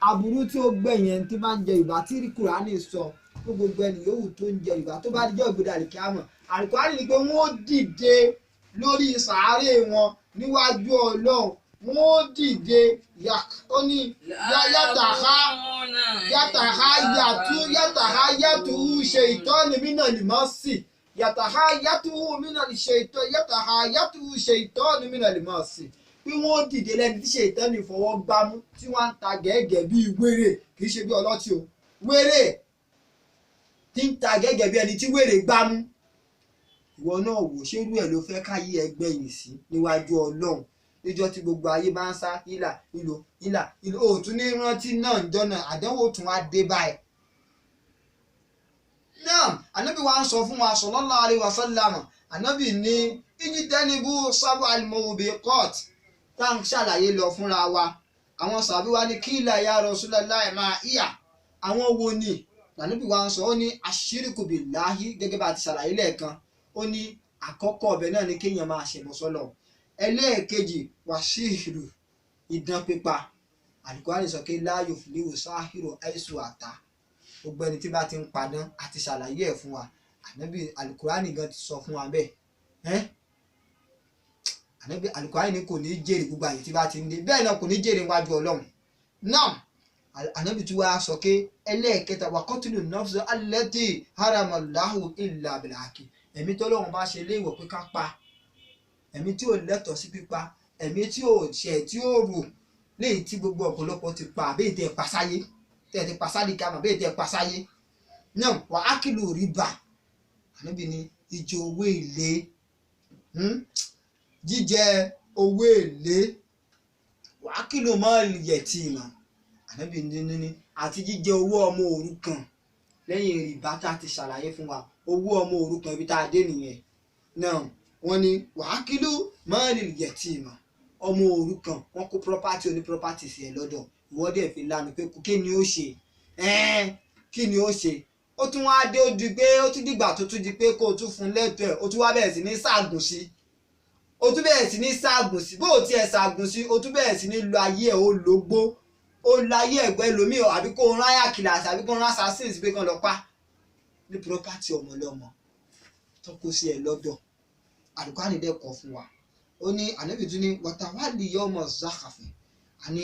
aburú tí ó gbẹ̀yìn ẹni tí máa ń jẹ rìbá tí Kùránì sọ fún gbogbo ẹni yòówù tó ń jẹ rìbá tó bá dijọ́ ìgbéda àlìkíámọ̀ Àlùkùránì ni pé wọ́n ó dìde lórí sàárè wọn níwájú Ọlọ́run wọ́n ó dìde ó ní yàtàhá ṣe ìtọ́ni mínà lìmọ́sì yàtàhá ṣe ìtọ́ni mínà lìmọ́sì bí wọ́n dìde lẹ́ni tí ṣe ìtọ́ni fọwọ́ gbámú tí wọ́n ń ta gẹ́gẹ́ bí wèrè kì í ṣe bí ọlọ́tí o wèrè tí ń ta gẹ́gẹ́ bí ẹni tí wèrè gbámú ìwọ náà wò ṣé irú ẹ̀ ló fẹ́ káyé ẹgbẹ́ yìí sí níwájú Ọlọ́run níjọ́ tí gbogbo ayé bá ń sá ìlà ìlò òtún ní rántí náà ń jọ́nà àdánwò tún wá dé báyìí. náà ànábì wa ń sọ fún wa sallallahu alaihi wasallam ànábì ní ijtanibu sab'al mubiqat tá ń ṣàlàyé lọ fúnra wa àwọn sàbí wa ní kílà ya Rasulullahi máa ìyà àwọn wo ni ànábì wa ń sọ ó ní ashiriku billahi gẹ́gẹ́ bá ti ṣàlàyé lẹ́ẹ̀kan ó ní àkọ́kọ́ ọbẹ̀ náà ni kéèyàn máa ṣẹ̀bọ̀ sọ́lọ̀ ẹlẹ́ẹ̀kejì wàṣíhìrù idán pípa Al-Qur'ani sọ pé la yuflihu sáhìrù aisu àtà gbogbo ẹni tí bá ti ń padán àti ṣàlàyé ẹ̀ fún wa ànábì Al-Qur'ani gan ti sọ fún wa bẹ́ẹ̀ ànábì Al-Qur'ani kò ní jèrè gbogbo àyè tí bá ti ń dé bẹ́ẹ̀ náà kò ní jèrè wájú Ọlọ́run náà ànábì tí wàá sọ pé ẹlẹ́ẹ̀kẹta wa qatlu nafsi allati haramallahu illa bilhaqi ẹ̀mí tọ́lọ́run bá ṣe léèwọ̀ pé ká pa ẹ̀mí tí ò lẹ́tọ̀ọ́ sí pípa ẹ̀mí tí ò ṣẹ̀ tí ò rò léyìí tí gbogbo ọ̀pọ̀lọpọ̀ ti pa àbẹ́yìí tẹ́ ẹ pa sáyé tẹ́ ẹ ti pa sáyé ká mọ̀ àbẹ́yìí tẹ́ ẹ pa sáyé náà wà á kìlò rìbá ànábì ní ìjẹ owó èlé jíjẹ owó èlé wà á kìlò máàlì yẹtìmà ànábì ní àti jíjẹ owó ọmọ òrukàn lẹ́yìn rìbá tá a ti ṣàlàyé fún wa owó ọmọ òrukàn ibi tá a dé nìyẹn náà wọ́n ní wàákìlú máàlì yẹtìmà ọmọ òrukàn wọ́n kó property oní property sí ẹ lọ́dọ̀ ìwọ́dẹ̀ fi lánàá pé kí ni ó ṣe kí ni ó ṣe ó tún wá dé ó di pé ó tún dìgbà tó tún di pé kó o tún fún lẹ́tọ̀ọ́ ẹ̀ ó tún wá bẹ̀rẹ̀ sí ní ṣàgùn sí ó tún bẹ̀rẹ̀ sí ní ṣàgùn sí bó o tiẹ̀ ṣàgùn sí ó tún bẹ̀rẹ̀ sí ní lo ayé ẹ̀ ó lógbó ó láyé ẹ̀gbẹ́ lomi àbí kó rán àyà kìláàsì àbí kó rán assassins pé kán lọ pa ní property ọmọ ọlọ́mọ tó kó sí ẹ lọ́dọ̀ Al-Qur'ani dẹ̀ kọ́ fún wa ó ní ànábì tún ní wàtàwálì yawma zakafi àní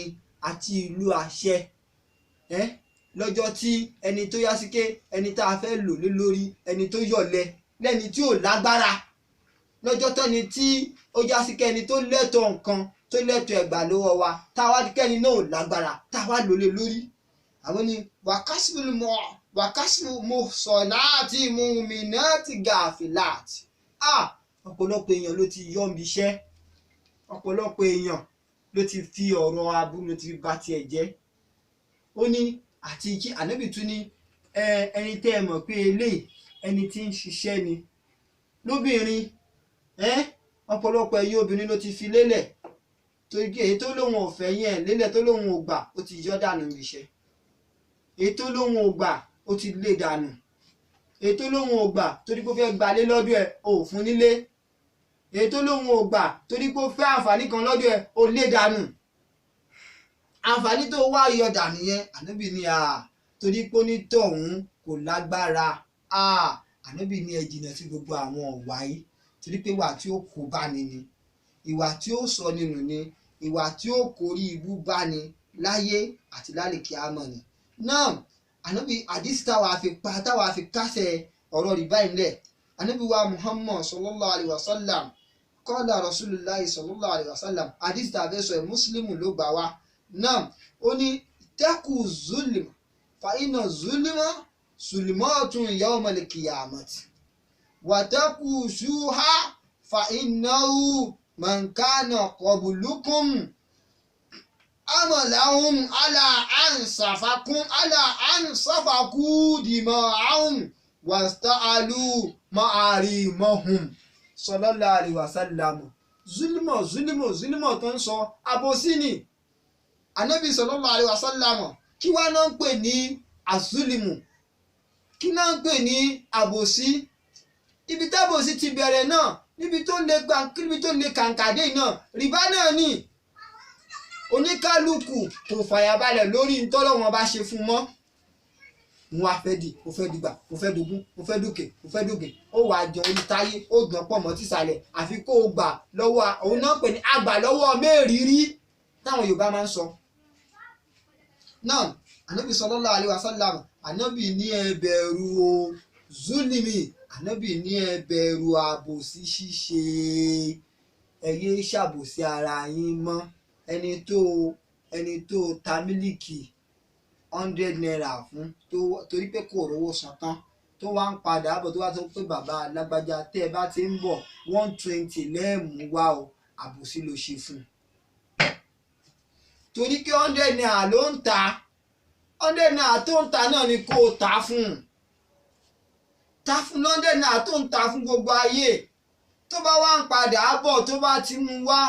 àti ìlú àṣẹ lọ́jọ́ tí ẹni tó yá sí ké ẹni tá a fẹ́ lò lé lórí ẹni tó yọ̀lẹ lẹ́ni tí ò lágbára lọ́jọ́ tọ́ni tí ó já sí ké ẹni tó lẹ́tọ̀ọ́ nǹkan tó lẹ́tọ̀ọ́ ẹ̀gbà lọ́wọ́ wa táwa kẹ́ni náà ò lágbára táwa lò lé lórí àwọn ni wàkásìmù mo sọ láti mu'minati gàfìláàtì ọ̀pọ̀lọpọ̀ èèyàn ló ti yọ́ mi iṣẹ́ ọ̀pọ̀lọpọ̀ èèyàn ló ti fi ọ̀rọ̀ aburú ló ti fi bá tiẹ̀ jẹ́ ó ní àti kí ànábì tún ní ẹni tẹ́ ẹ mọ̀ pé eléyìí ẹni tí ń ṣiṣẹ́ ni lóbìnrin ọ̀pọ̀lọpọ̀ ẹ̀yin obìnrin ló ti fi lélẹ̀ torí èyí tó lóun ò fẹ́ yẹn lélẹ̀ tó lóun ò gbà ó ti yọ́ dànù níṣẹ́ èyí tó lóun ò gbà ó ti lé dànù èyí tó lóun ò gbà torí pé ó fẹ́ gbalé lọ́dọ̀ ẹ̀ ò fún nílé èyí tó lóun ò gbà torí pé ó fẹ́ àǹfààní kan lọ́dọ̀ ẹ̀ ó lé dànù àǹfààní tó wá yọ dànù yẹn ànábì ní torí pé ó ní tọ̀hún kò lágbára ànábì ní ẹ jìnnà sí gbogbo àwọn ọ̀wá yìí torí pé ìwà tí ó kó bá ni ni ìwà tí ó sọ nínú ni ìwà tí ó kórí ibú bá ni láyé àti lálẹ́ kíámọ̀ ni náà ànábì àdìsí táwa fi kásẹ̀ ọ̀rọ̀ rìbá ilẹ̀ ànábì wa Muhammad sallallahu alayhi wa sallam qala Rasulullahi sallallahu alayhi wa sallam àdìsí tàbí sọ ẹ̀ Muslimu ló gbà wá náà ó ní tẹ́kù zulm fa inna zulma zulmatun yawmal qiyamati wa tẹ́kù shuha fa innahu man kana qablukum amalahum ala ansafaku dima'ahum wasta'alu ma'arimahum sallallahu alayhi wa sallam zulmo tó ń sọ àbòsí ni Ànábì sallallahu alaihi wasallam kí wá náà ń pè ní azulimu kí náà ń pè ní àbòsí ibi tábòsí ti bẹ̀rẹ̀ náà níbi tó lè kàǹkàdé náà rìbá náà ni oníkálukú kò fàyàbalẹ̀ lórí ntọ́lọ́wọ́n bá ṣe fún mọ́ mo wá fẹ́ di mo fẹ́ dìgbà mo fẹ́ dogun mo fẹ́ dòkè mo fẹ́ dòkè ó wà jọ orí táyé ó gbọ́n pọ̀ mọ́ tìsàlẹ̀ àfi kó o gbà lọ́wọ́ òun náà pè ní àgbà lọ́wọ́ mẹ́rìírí táwọn Yorùbá máa ń sọ náà Ànábì sallallahu alaihi wasallam Ànábì ní ẹ bẹ̀rù o zulimi Ànábì ní ẹ bẹ̀rù àbòsí ṣíṣe ẹ yé ṣàbòsí ara yín mọ́ ẹni tó ta mílìkì 100 naira fún torí pé kò rówó san tán tó wá ń padà bọ̀ tó wá tó pé bàbá alágbájá tẹ́ ẹ bá ti ń bọ̀ 120 lẹ́ẹ̀mú wá o àbòsí ló ṣe fún torí pé 100 naira ló ń ta 100 naira tó ń ta náà ni kó o ta fún 100 naira tó ń ta fún gbogbo ayé tó bá wá ń padà bọ̀ tó bá ti mú wá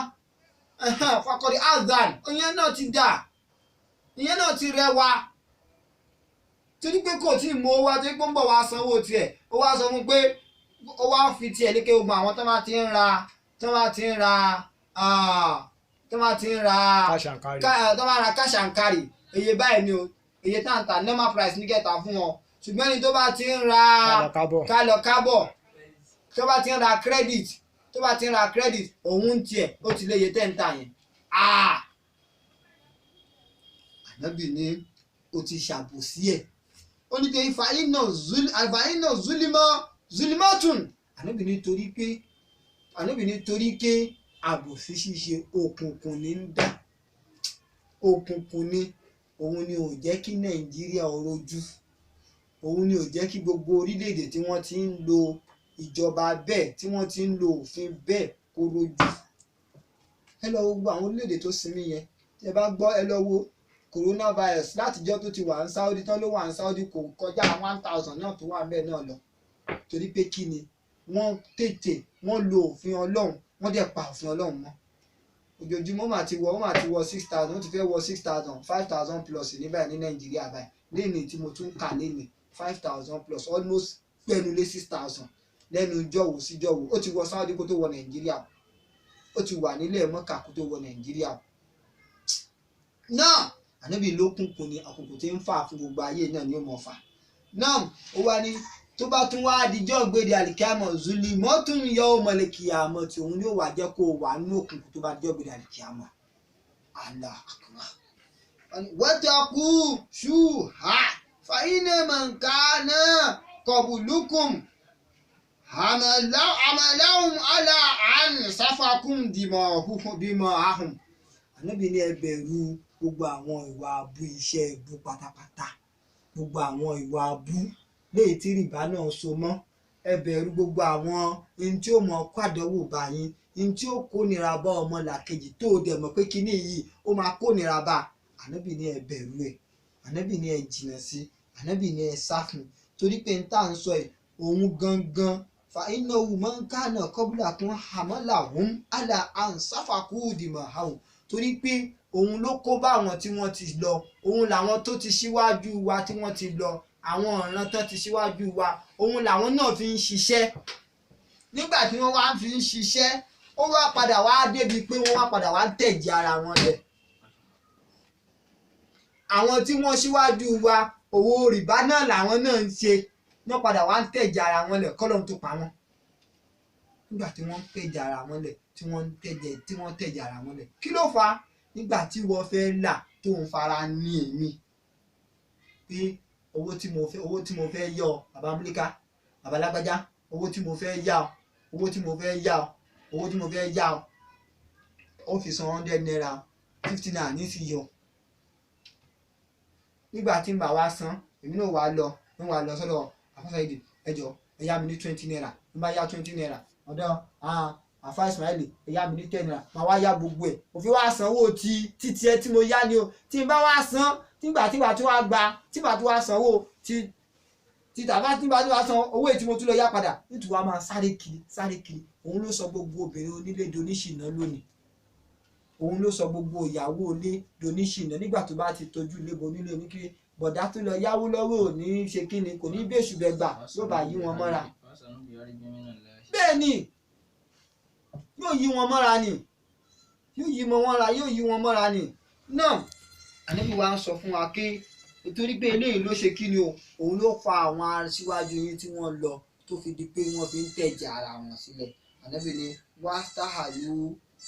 fakọ̀dé azan ìyẹn náà ti dà ìyẹn náà ti rẹwà torí pé kò tí ì mú owó wá torí pé ń bọ̀ wá sanwó tiẹ̀ ó wá sọ fún pé ó wá fi tiẹ̀ lékè gbogbo àwọn tó bá ti ń ra cash and carry iye báyìí ni o iye tá ń ta normal price ní kẹta fún wọn ṣùgbọ́n ẹni tó bá ti ń ra kálọ̀ kábọ̀ tó bá ti ń ra credit òun tiẹ̀ ó ti lé iye tẹ́ ń tà yẹn ànábì ní o ti ṣàbòsí ẹ̀ ó ní pé ìfàyínà zulimatun ànábì ní torí pé àbòsí ṣíṣe òkùnkùn ní ń dá òkùnkùn ni òun ni ò jẹ́ kí nàìjíríà rojú òun ni ò jẹ́ kí gbogbo orílẹ̀-èdè tí wọ́n ti ń lo ìjọba bẹ́ẹ̀ tí wọ́n ti ń lo òfin bẹ́ẹ̀ kó rojú ẹ lọ wo gbogbo àwọn orílẹ̀-èdè tó sinmi yẹn tí ẹ bá gbọ́ ẹ lọ wo coronavirus látijọ́ tó ti wà ní Saudi tán ló wà ní Saudi kò kọjá 1000 náà tó wà bẹ́ẹ̀ náà lọ torí pé kí ni wọ́n tètè wọ́n lo òfin ọlọ́run wọ́n dẹ̀ pa òfin ọlọ́run mọ́ ojoojúmọ́ mà ti wọ 6000 ó ti fẹ́ wọ 6000 5000 plus ní báyìí ní Nàìjíríà báyìí lẹ́yìn tí mo tún kà lẹ́yìn 5000 plus almost pẹ́ẹ́nulé 6000 lẹ́nu jọ̀wọ́ sí jọ̀wọ́ ó ti wọ Saudi kó tó wọ Nàìjíríà ó ti wà nílẹ̀ Mọ́kà kó tó wọ Nàìjíríà náà ànábì lókùnkùn ni àkùnkùn tí ń fà fún gbogbo ayé náà ni ó mọ̀ fà náà ó wá ní tó bá tún wá dijọ́ gbèdé àlìkíámọ̀ zulimọ́tún yọ ọmọlẹ́kìámọ̀ tí òun yóò wá jẹ́ kó wà nínú òkùnkùn tó bá dijọ́ gbèdé àlìkíámọ̀ Allah akbar wọ́tàkù ṣùhà fàyínà mọ̀nkánà kọ̀bùlùkùm àmàláhùn àlà àn sáfàkùm dìmọ̀ ahùn ànábì ní ẹ bẹ̀rù gbogbo àwọn ìwà abú iṣẹ́ ẹbú pátápátá gbogbo àwọn ìwà abú léyìí tí rìbá náà so mọ́ ẹ bẹ̀rù gbogbo àwọn ohun tí ó mọ kwàdánwò bá yín ohun tí ó kónira bá ọmọ làkejì tó o dẹ̀ mọ̀ pé kíní yìí ó máa kónira bá ànábì ní ẹ bẹ̀rù ẹ̀ ànábì ní ẹ jìnà sí ànábì ní ẹ sá fún torí pé n tá à ń sọ ẹ̀ òun gangan fa iná wù mọ́ ń kánà kọ́bùlà kún àmọ́là òun àlà àǹsáfàkúùdìmọ̀ àwò torí pé òun ló kó bá àwọn tí wọ́n ti lọ òun làwọn tó ti ṣíwájú wa tí wọ́n ti lọ àwọn ọ̀ràn tó ti ṣíwájú wa òun làwọn náà fi ń ṣiṣẹ́ nígbà tí wọ́n wá fi ń ṣiṣẹ́ ó wá padà wá débi pé wọ́n wá padà wá tẹ̀jẹ̀ ara wọn lẹ̀ àwọn tí wọ́n ṣíwájú wa owó rìbá náà làwọn náà ń ṣe wọ́n padà wá ń tẹ̀jẹ̀ ara wọn lẹ̀ kọ́lọ́n tó pa wọ́n nígbà tí wọ́n ń tẹ̀jẹ̀ ara wọn lẹ̀ tí wọ́n tẹ̀jẹ̀ ara wọn lẹ̀ kí ló fà á nígbà tí wọ́n fẹ́ là tó ń fara ní èmi pé owó tí mo fẹ́ yọ bàbá múlíkà bàbá lágbájá owó tí mo fẹ́ yá owó tí mo fẹ́ yá ó fi san 100 naira 50 naira ní sí yọ nígbà tí n bá wá san èmi náà wà lọ sọ́dọ̀ àfáà èdè ẹjọ́ ẹ yá mi ní 20 naira n bá yá 20 naira ọ̀dọ̀ àfáà Ismaili ẹ yá mi ní 10 naira máa wá yá gbogbo ẹ̀ òfin wá sanwó títí ẹ tí mo yá ni o tí n bá wá san tígbà tí wàá sanwó tígbà tí wàá san owó èyí tí mo tún lọ yá padà nítorí wàá máa sáré kiri òun ló sọ gbogbo obìnrin onílé doníṣìnà lónìí òun ló sọ gbogbo ìyàwó ilé doníṣìnà nígbà tó bá ti tọ́jú ilé bo nílé oníkiri bọ̀dá tó lọ yáwó lọ́wọ́ ò ní ṣe kí ni kò ní bẹ́ẹ̀ṣù bẹ́gbà yóò bá yí wọn mọ́ra bẹ́ẹ̀ ni yóò yí wọn mọ́ra ni náà ànábì wa ń sọ fún wa pé nítorí pé eléyìí ló ṣe kí ni o òun ló fa àwọn aṣíwájú yín tí wọ́n lọ tó fi di pé wọ́n fi ń tẹ̀jẹ̀ ara wọn sílẹ̀ ànábì ni wàstáhàlú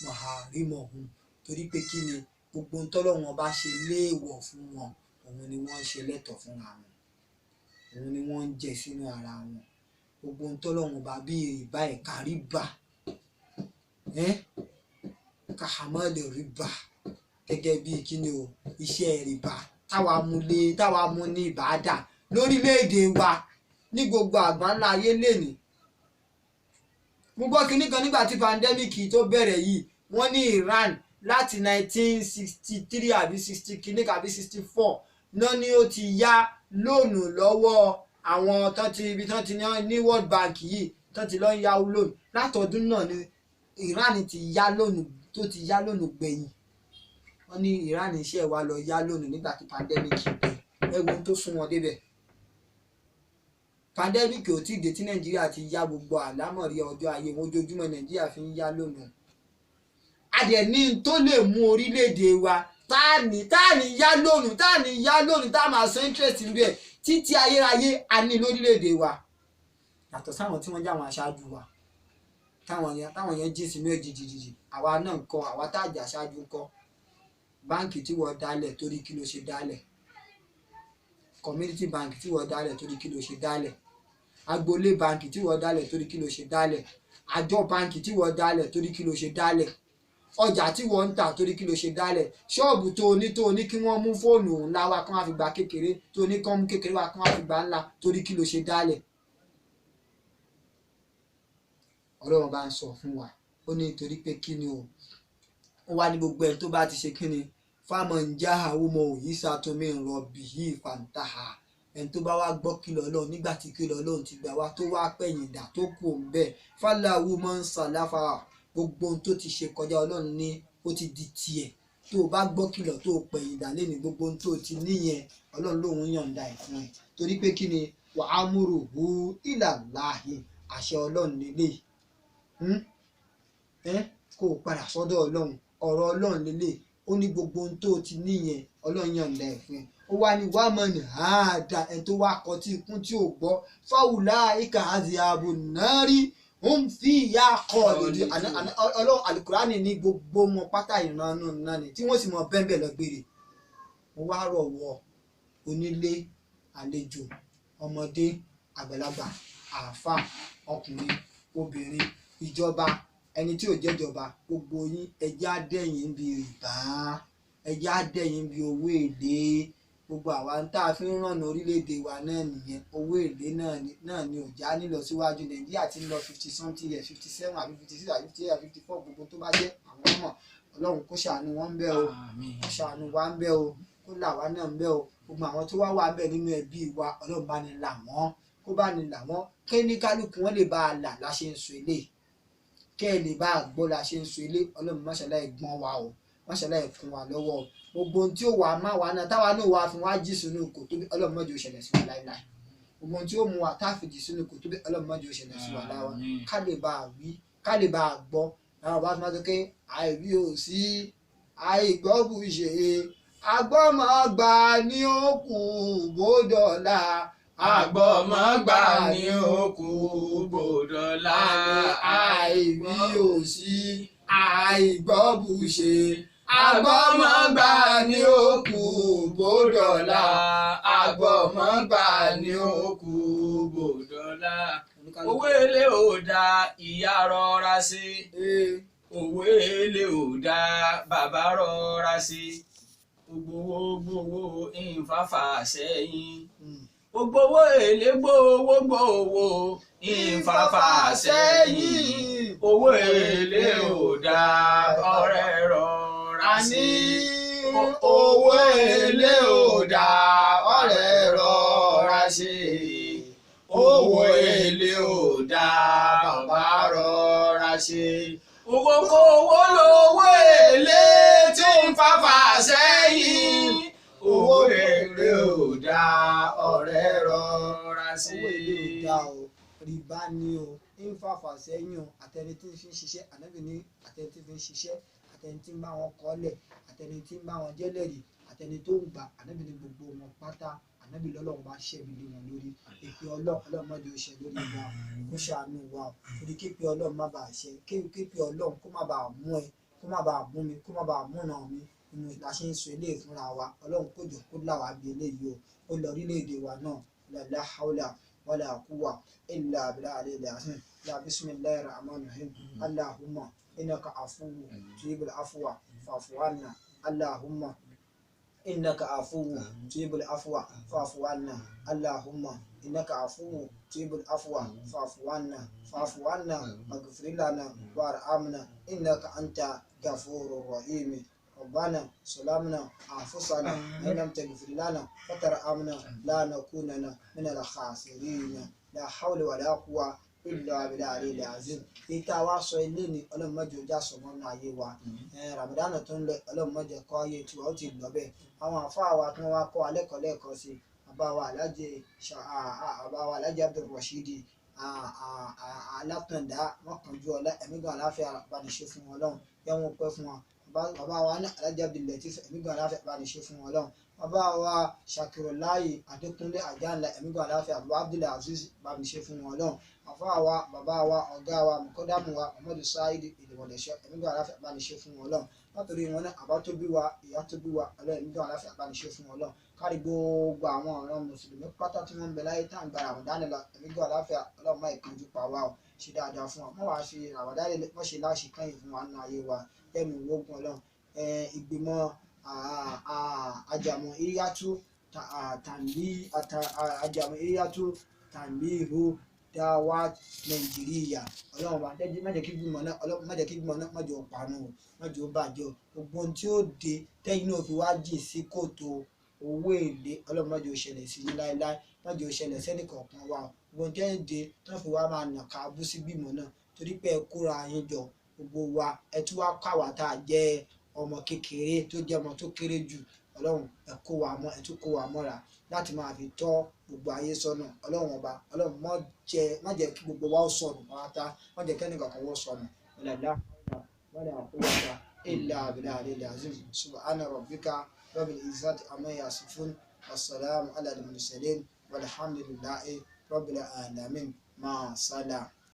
màhàrímọ̀hún torí pé kí ni gbogbo ń tọ́lọ́wọ́n bá ṣe léèwọ̀ fún wọn òun ni wọ́n ń ṣe lẹ́tọ̀ọ́ fúnra wọn òun ni wọ́n ń jẹ sínú ara wọn gbogbo ń tọ́lọ́wọ́n bá bí ìbá ẹ̀ka rìbá kàhámọ́lẹ̀ rìbá gẹ́gẹ́ bí kí ni o iṣẹ́ rìbá táwa mú ní ìbádà lórílẹ̀‐èdè wa ní gbogbo àgbáńlá ayé lẹ́ni mo gbọ́ kinní kan nígbà tí pandemic tó bẹ̀rẹ̀ yìí wọ́n ní Iran láti 1963 àbí 60 kìíní àbí 64 náà ni ó ti yá lóònù lọ́wọ́ àwọn ibi tán ti ní World Bank yìí tán ti lọ ń yáwó lóònù. Látọdún náà ni Iran ti yá lóònù tó ti yá lóònù gbẹ̀yìn. Wọ́n ní Iran iṣẹ́ wa lọ yá lóònù nígbà tí pandemic dé. Ẹ̀wọ̀n tó sún wọn débẹ̀. Pandemic ò tí ì dé tí Nàìjíríà ti yá gbogbo àlámọ̀rí ọjọ́ ayé wọn, ojoojúmọ́ Nàìjíríà fi ń yá lóònù. Adẹ̀ ní tó lè mú orílẹ̀-èdè wa táàní yá lóònù tá máa san interest níbẹ̀ títí ayérayé a ní lórílẹ̀-èdè wa. Yàtọ̀ sáwọn tí wọ́n jẹ́ àwọn aṣáájú wa táwọn yẹn jí sínú èjìjìjì. Àwa náà ń kọ́, àwa táàjà aṣáájú ń kọ́. Báǹkì tí wọ́n dálẹ̀ torí kí ló ṣe dálẹ̀? Community bank tí wọ́n dálẹ̀ torí kí ló ṣe dálẹ̀? Agboolé báǹkì tí wọ́n dálẹ̀ torí kí ló ṣe dálẹ̀? Àjọ báǹkì tí wọ́n dálẹ̀ torí kí ló ṣe dálẹ̀? Ọjà tí wọ́n ń tà torí kí ló ṣe dálẹ̀? Ṣọ́ọ̀bù tó ní kí wọ́n mú fóònù ńlá wa kán wá fi gba kékeré, tó ní kán mú kékeré wa kán wá fi gba ńlá torí kí ló ṣe dálẹ̀? Ọlọ́run bá ń sọ fún wa, ó ní torí pé kí ni o, ó wá ní gbogbo ẹni tó bá ti ṣe kí ni fámọ̀ ń já àwọn ọmọ òyì sàtúnmí rọ̀bì yìí fàǹtàhà. Ẹni tó bá wá gbọ́ kìlọ̀ Ọlọ́run nígbà tí kìlọ̀ Ọlọ́run ti gbà wá tó wá pẹ̀yìn dà tó kù ń bẹ̀ fàlàwù máa ń sàláfà gbogbo ohun tó ti ṣe kọjá Ọlọ́run ní ó ti di tiẹ̀. Tó o bá gbọ́ kìlọ̀ tó o pẹ̀yìn dà lẹ́nu gbogbo ohun tó ti níyẹn Ọlọ́run lòun yọ̀ǹda ẹ̀ fún ẹ. Torí pé kí ni wà á múrò hu ìlàláhì àṣẹ Ọlọ́run lélẹ̀. Kó o padà sọ́dọ̀ Ọlọ́run, ọ̀rọ̀ Ọlọ́run lélẹ̀. Ó ní gbogbo ohun tó ti níyẹn Ọlọ́run yọ̀ǹda ẹ̀ fún ẹ. Ó wá ní wàá mọ̀ ní àádá ẹ̀ tó wá kọ tí ikún tí ò gbọ́ fáwùlà ìkà àti ààbò náà rí ó ń fi ìyá kọ Ọlọ́run Àlùkùránì ní gbogbo wọn pátá ìrànú náà ni tí wọ́n sì mọ bẹ́ẹ̀ lọ gbére. Mo wá rọ̀ wọ onílé àlejò ọmọdé àgbàlagbà àáfà ọkùnrin obìnrin ìjọba ẹni tí ò jẹ́jọba gbogbo yín ẹjẹ́ àdẹ́yìn bí rìbá ẹjẹ́ àdẹ́yìn bí owó èlé. Gbogbo àwa tá a fi ń rànà orílẹ̀-èdè wa náà nìyẹn. Owó èlé náà ni ò já nílọ síwájú. Nàìjíríà ti ń lọ 50 something years 57 àbí 56 àbí 58 àbí 54 gbogbo tó bá jẹ́ àwọn ọmọ Ọlọ́run kó ṣàánú wọn ń bẹ o, kó ṣàánú wa ń bẹ o, kó là wá náà ń bẹ o. Gbogbo àwọn tó wà bẹ nínú ẹbí wa Ọlọ́run bá ní là wọ́n, kó bá ní là wọ́n kí ní kálukú wọn lè bá a là láṣẹ ń sọ ilé kẹ́ ẹ lè bá a gbọ́ láṣẹ ń sọ ilé. Ọlọ́run máṣàlá ìgbọ́n wa o, máṣàlá ìkún wa lọ́wọ́ o. Gbogbo ohun tí ó wà má wa náà táwa náà wà fún wa jí sínú kòtò bí Ọlọ́run mọ́jọ́ ṣẹlẹ̀ sí wa láíláí. Gbogbo ohun tí ó mú wa táàfì jí sínú kòtò bí Ọlọ́run mọ́jọ́ ṣẹlẹ̀ sí wa láíláí. Ká lè bá a wí, ká lè bá a gbọ́. Àwọn bá máa sọ pé àìrí ò sí àìgbọ́ bù ṣe agbọ́mọgbà ní òkú bòdọ̀là agbọ́mọgbà ní òkú bòdọ̀là àìrí ò sí àìgbọ́ bù ṣe agbọ́mọgbà ní òkú bòdọ̀là agbọ́mọgbà ní òkú bòdọ̀là. Owó èlé ò dá ìyá rọra sí, owó èlé ò dá bàbá rọra sí. Gbowó ìfàfà sẹ́yìn, gbowó èlé gbowó ìfàfà sẹ́yìn. Owó èlé ò dá ọ̀rẹ́ rọra sí, owó èlé ò dá ọ̀rẹ́ rọra sí. Owó èlé ò dá bàbá rọra sí. Owó kówó lówó èlé tí ń fàfà sẹ́yìn. Owó èlé ò dá ọ̀rẹ́ rọra sí. Owó èlé ò dá o, rìbá ni o, ń fàfà sẹ́yìn o. Àtẹni tí ń fi ń ṣiṣẹ́, Ànábì ní àtẹni tí ń fi ń ṣiṣẹ́, àtẹni tí ń bá wọn kọ́lẹ̀, àtẹni tí ń bá wọn jẹ́lẹ̀rì, àtẹni tó ń gbà, Ànábì ní gbogbo wọn pátá. Ànábì lọ́lọ́run bá ṣẹ́bi lé wọn lórí. Èpè Ọlọ́run má jẹ́ ó ṣẹ lórí wa, kó ṣàánú wa o. Torí képe Ọlọ́run má bàa ṣẹ, képe Ọlọ́run kó má bàa mú ẹ, kó má bàa mú mi, kó má bàa mú ọ̀nà mi. Inú la ṣe ń sọ eléyìí fúnra wa. Ọlọ́run kó jọ kó là wá bí eléyìí o. Ó lọ orílẹ̀-èdè wa náà la hawla wala quwwa illa billahi al-azim. Ya bismillahir rahmanir rahim. Allahumma innaka afuwwun tuhibbul afwa fa'fu anna. Allahumma إنك عفو تحب العفو فاعف عنا اللهم إنك عفو تحب العفو فاعف عنا واغفر لنا وارحمنا إنك أنت غفور رحيم ربنا ظلمنا أنفسنا وإن لم تغفر لنا وترحمنا لا نكونن من الخاسرين لا حول ولا قوة إلا بالله العظيم ìta wa sọ ilé ni ọlọ́run mọ́jọ já sọ mọ́nú ayé wa ramadana tó ń lọ ọlọ́run mọ́jọ kọ́ ayé tiwa ó ti lọ bẹ́ẹ̀ àwọn àfáà wa tí wọ́n wá kọ́ alẹ́kọ̀ọ́ sí àbáwa alájẹ abdulrasheed alátàndá wọn kànjú ọlá ẹ̀mí gan aláfẹ́ àbániṣe fún wọn lọ́hùn yẹ́wọ́n pẹ́ fún wọn bàbá wa ní alájẹ abdulatif ẹ̀mí gan aláfẹ́ àbániṣe fún wọn lọ́hùn bàbá wa Shakirulayi Adékúnlé Àjànlá ẹ̀mí gan aláfẹ́ àbúrò Abdulaziz àbániṣe fún wọn lọ́hùn àfáà wa bàbá wa ọ̀gá wa mọ̀kọ́dàmù wa Muhammadu Saheed ìdìbòdẹ̀ṣẹ́ ẹ̀mí gan aláfẹ́ àbániṣe fún wọn lọ́hùn látòrí wọn náà àbá tó bí wa ìyá tó bí wa ẹ̀mí gan aláfẹ́ àbániṣe fún wọn lọ́hùn kárí gbogbo àwọn ọ̀ràn mùsùlùmí pátá tí wọ́n ń bẹ láyé tá à ń gba Ramadan lọ ẹ̀mí gan aláfẹ́ ọlọ́mọ ìkanjú pa wá o ṣe dáadáa fún wa mọ́ wàá ṣe Ramadan wọ́n ṣe láṣẹ kẹ́yìn fún wa nínú ayé wa lẹ́nu ìwógun ọlọ́run ìgbìmọ̀ Jam'iyyatu Tanbihu Dawat Nàìjíríà ọlọ́run bá má jẹ́ kí gbìmọ̀ náà má jẹ́ òpànù o má jẹ́ ó bàjẹ́ o gbogbo ohun tí ó de tẹ́yìn náà fi wá jì sí kòtò owó èlé ọlọ́run má jẹ́ ó ṣẹlẹ̀ sí yín láéláé má jẹ́ ó ṣẹlẹ̀ sẹ́nìkọ̀ọ̀kan wa o gbogbo ohun tí ẹ̀ ń de tó fi wá máa nà ká bú sí gbìmọ̀ náà torí pé ẹ kóra yín jọ gbogbo wa ẹ tún wá káwa tá a jẹ́ ọmọ kékeré tó jẹ́ ọmọ tó kéré jù ọlọ́run ẹ kó wa mọ́ ẹ tún kó wa mọ́ra láti máa fi tọ́ gbogbo ayé sọ́nà ọlọ́run ọba ọlọ́run má jẹ́ kí gbogbo wa ó sọnù pátá má jẹ́ kẹ́ni kankan wọ́n sọnù ọ̀làdá wàlẹ̀ àkúwàdà illa billahi al-azim subhana rabbika rabbil izzati amma yasifun wassalamu ala al-mursalin walhamdulillahi rabbil alamin ma salam.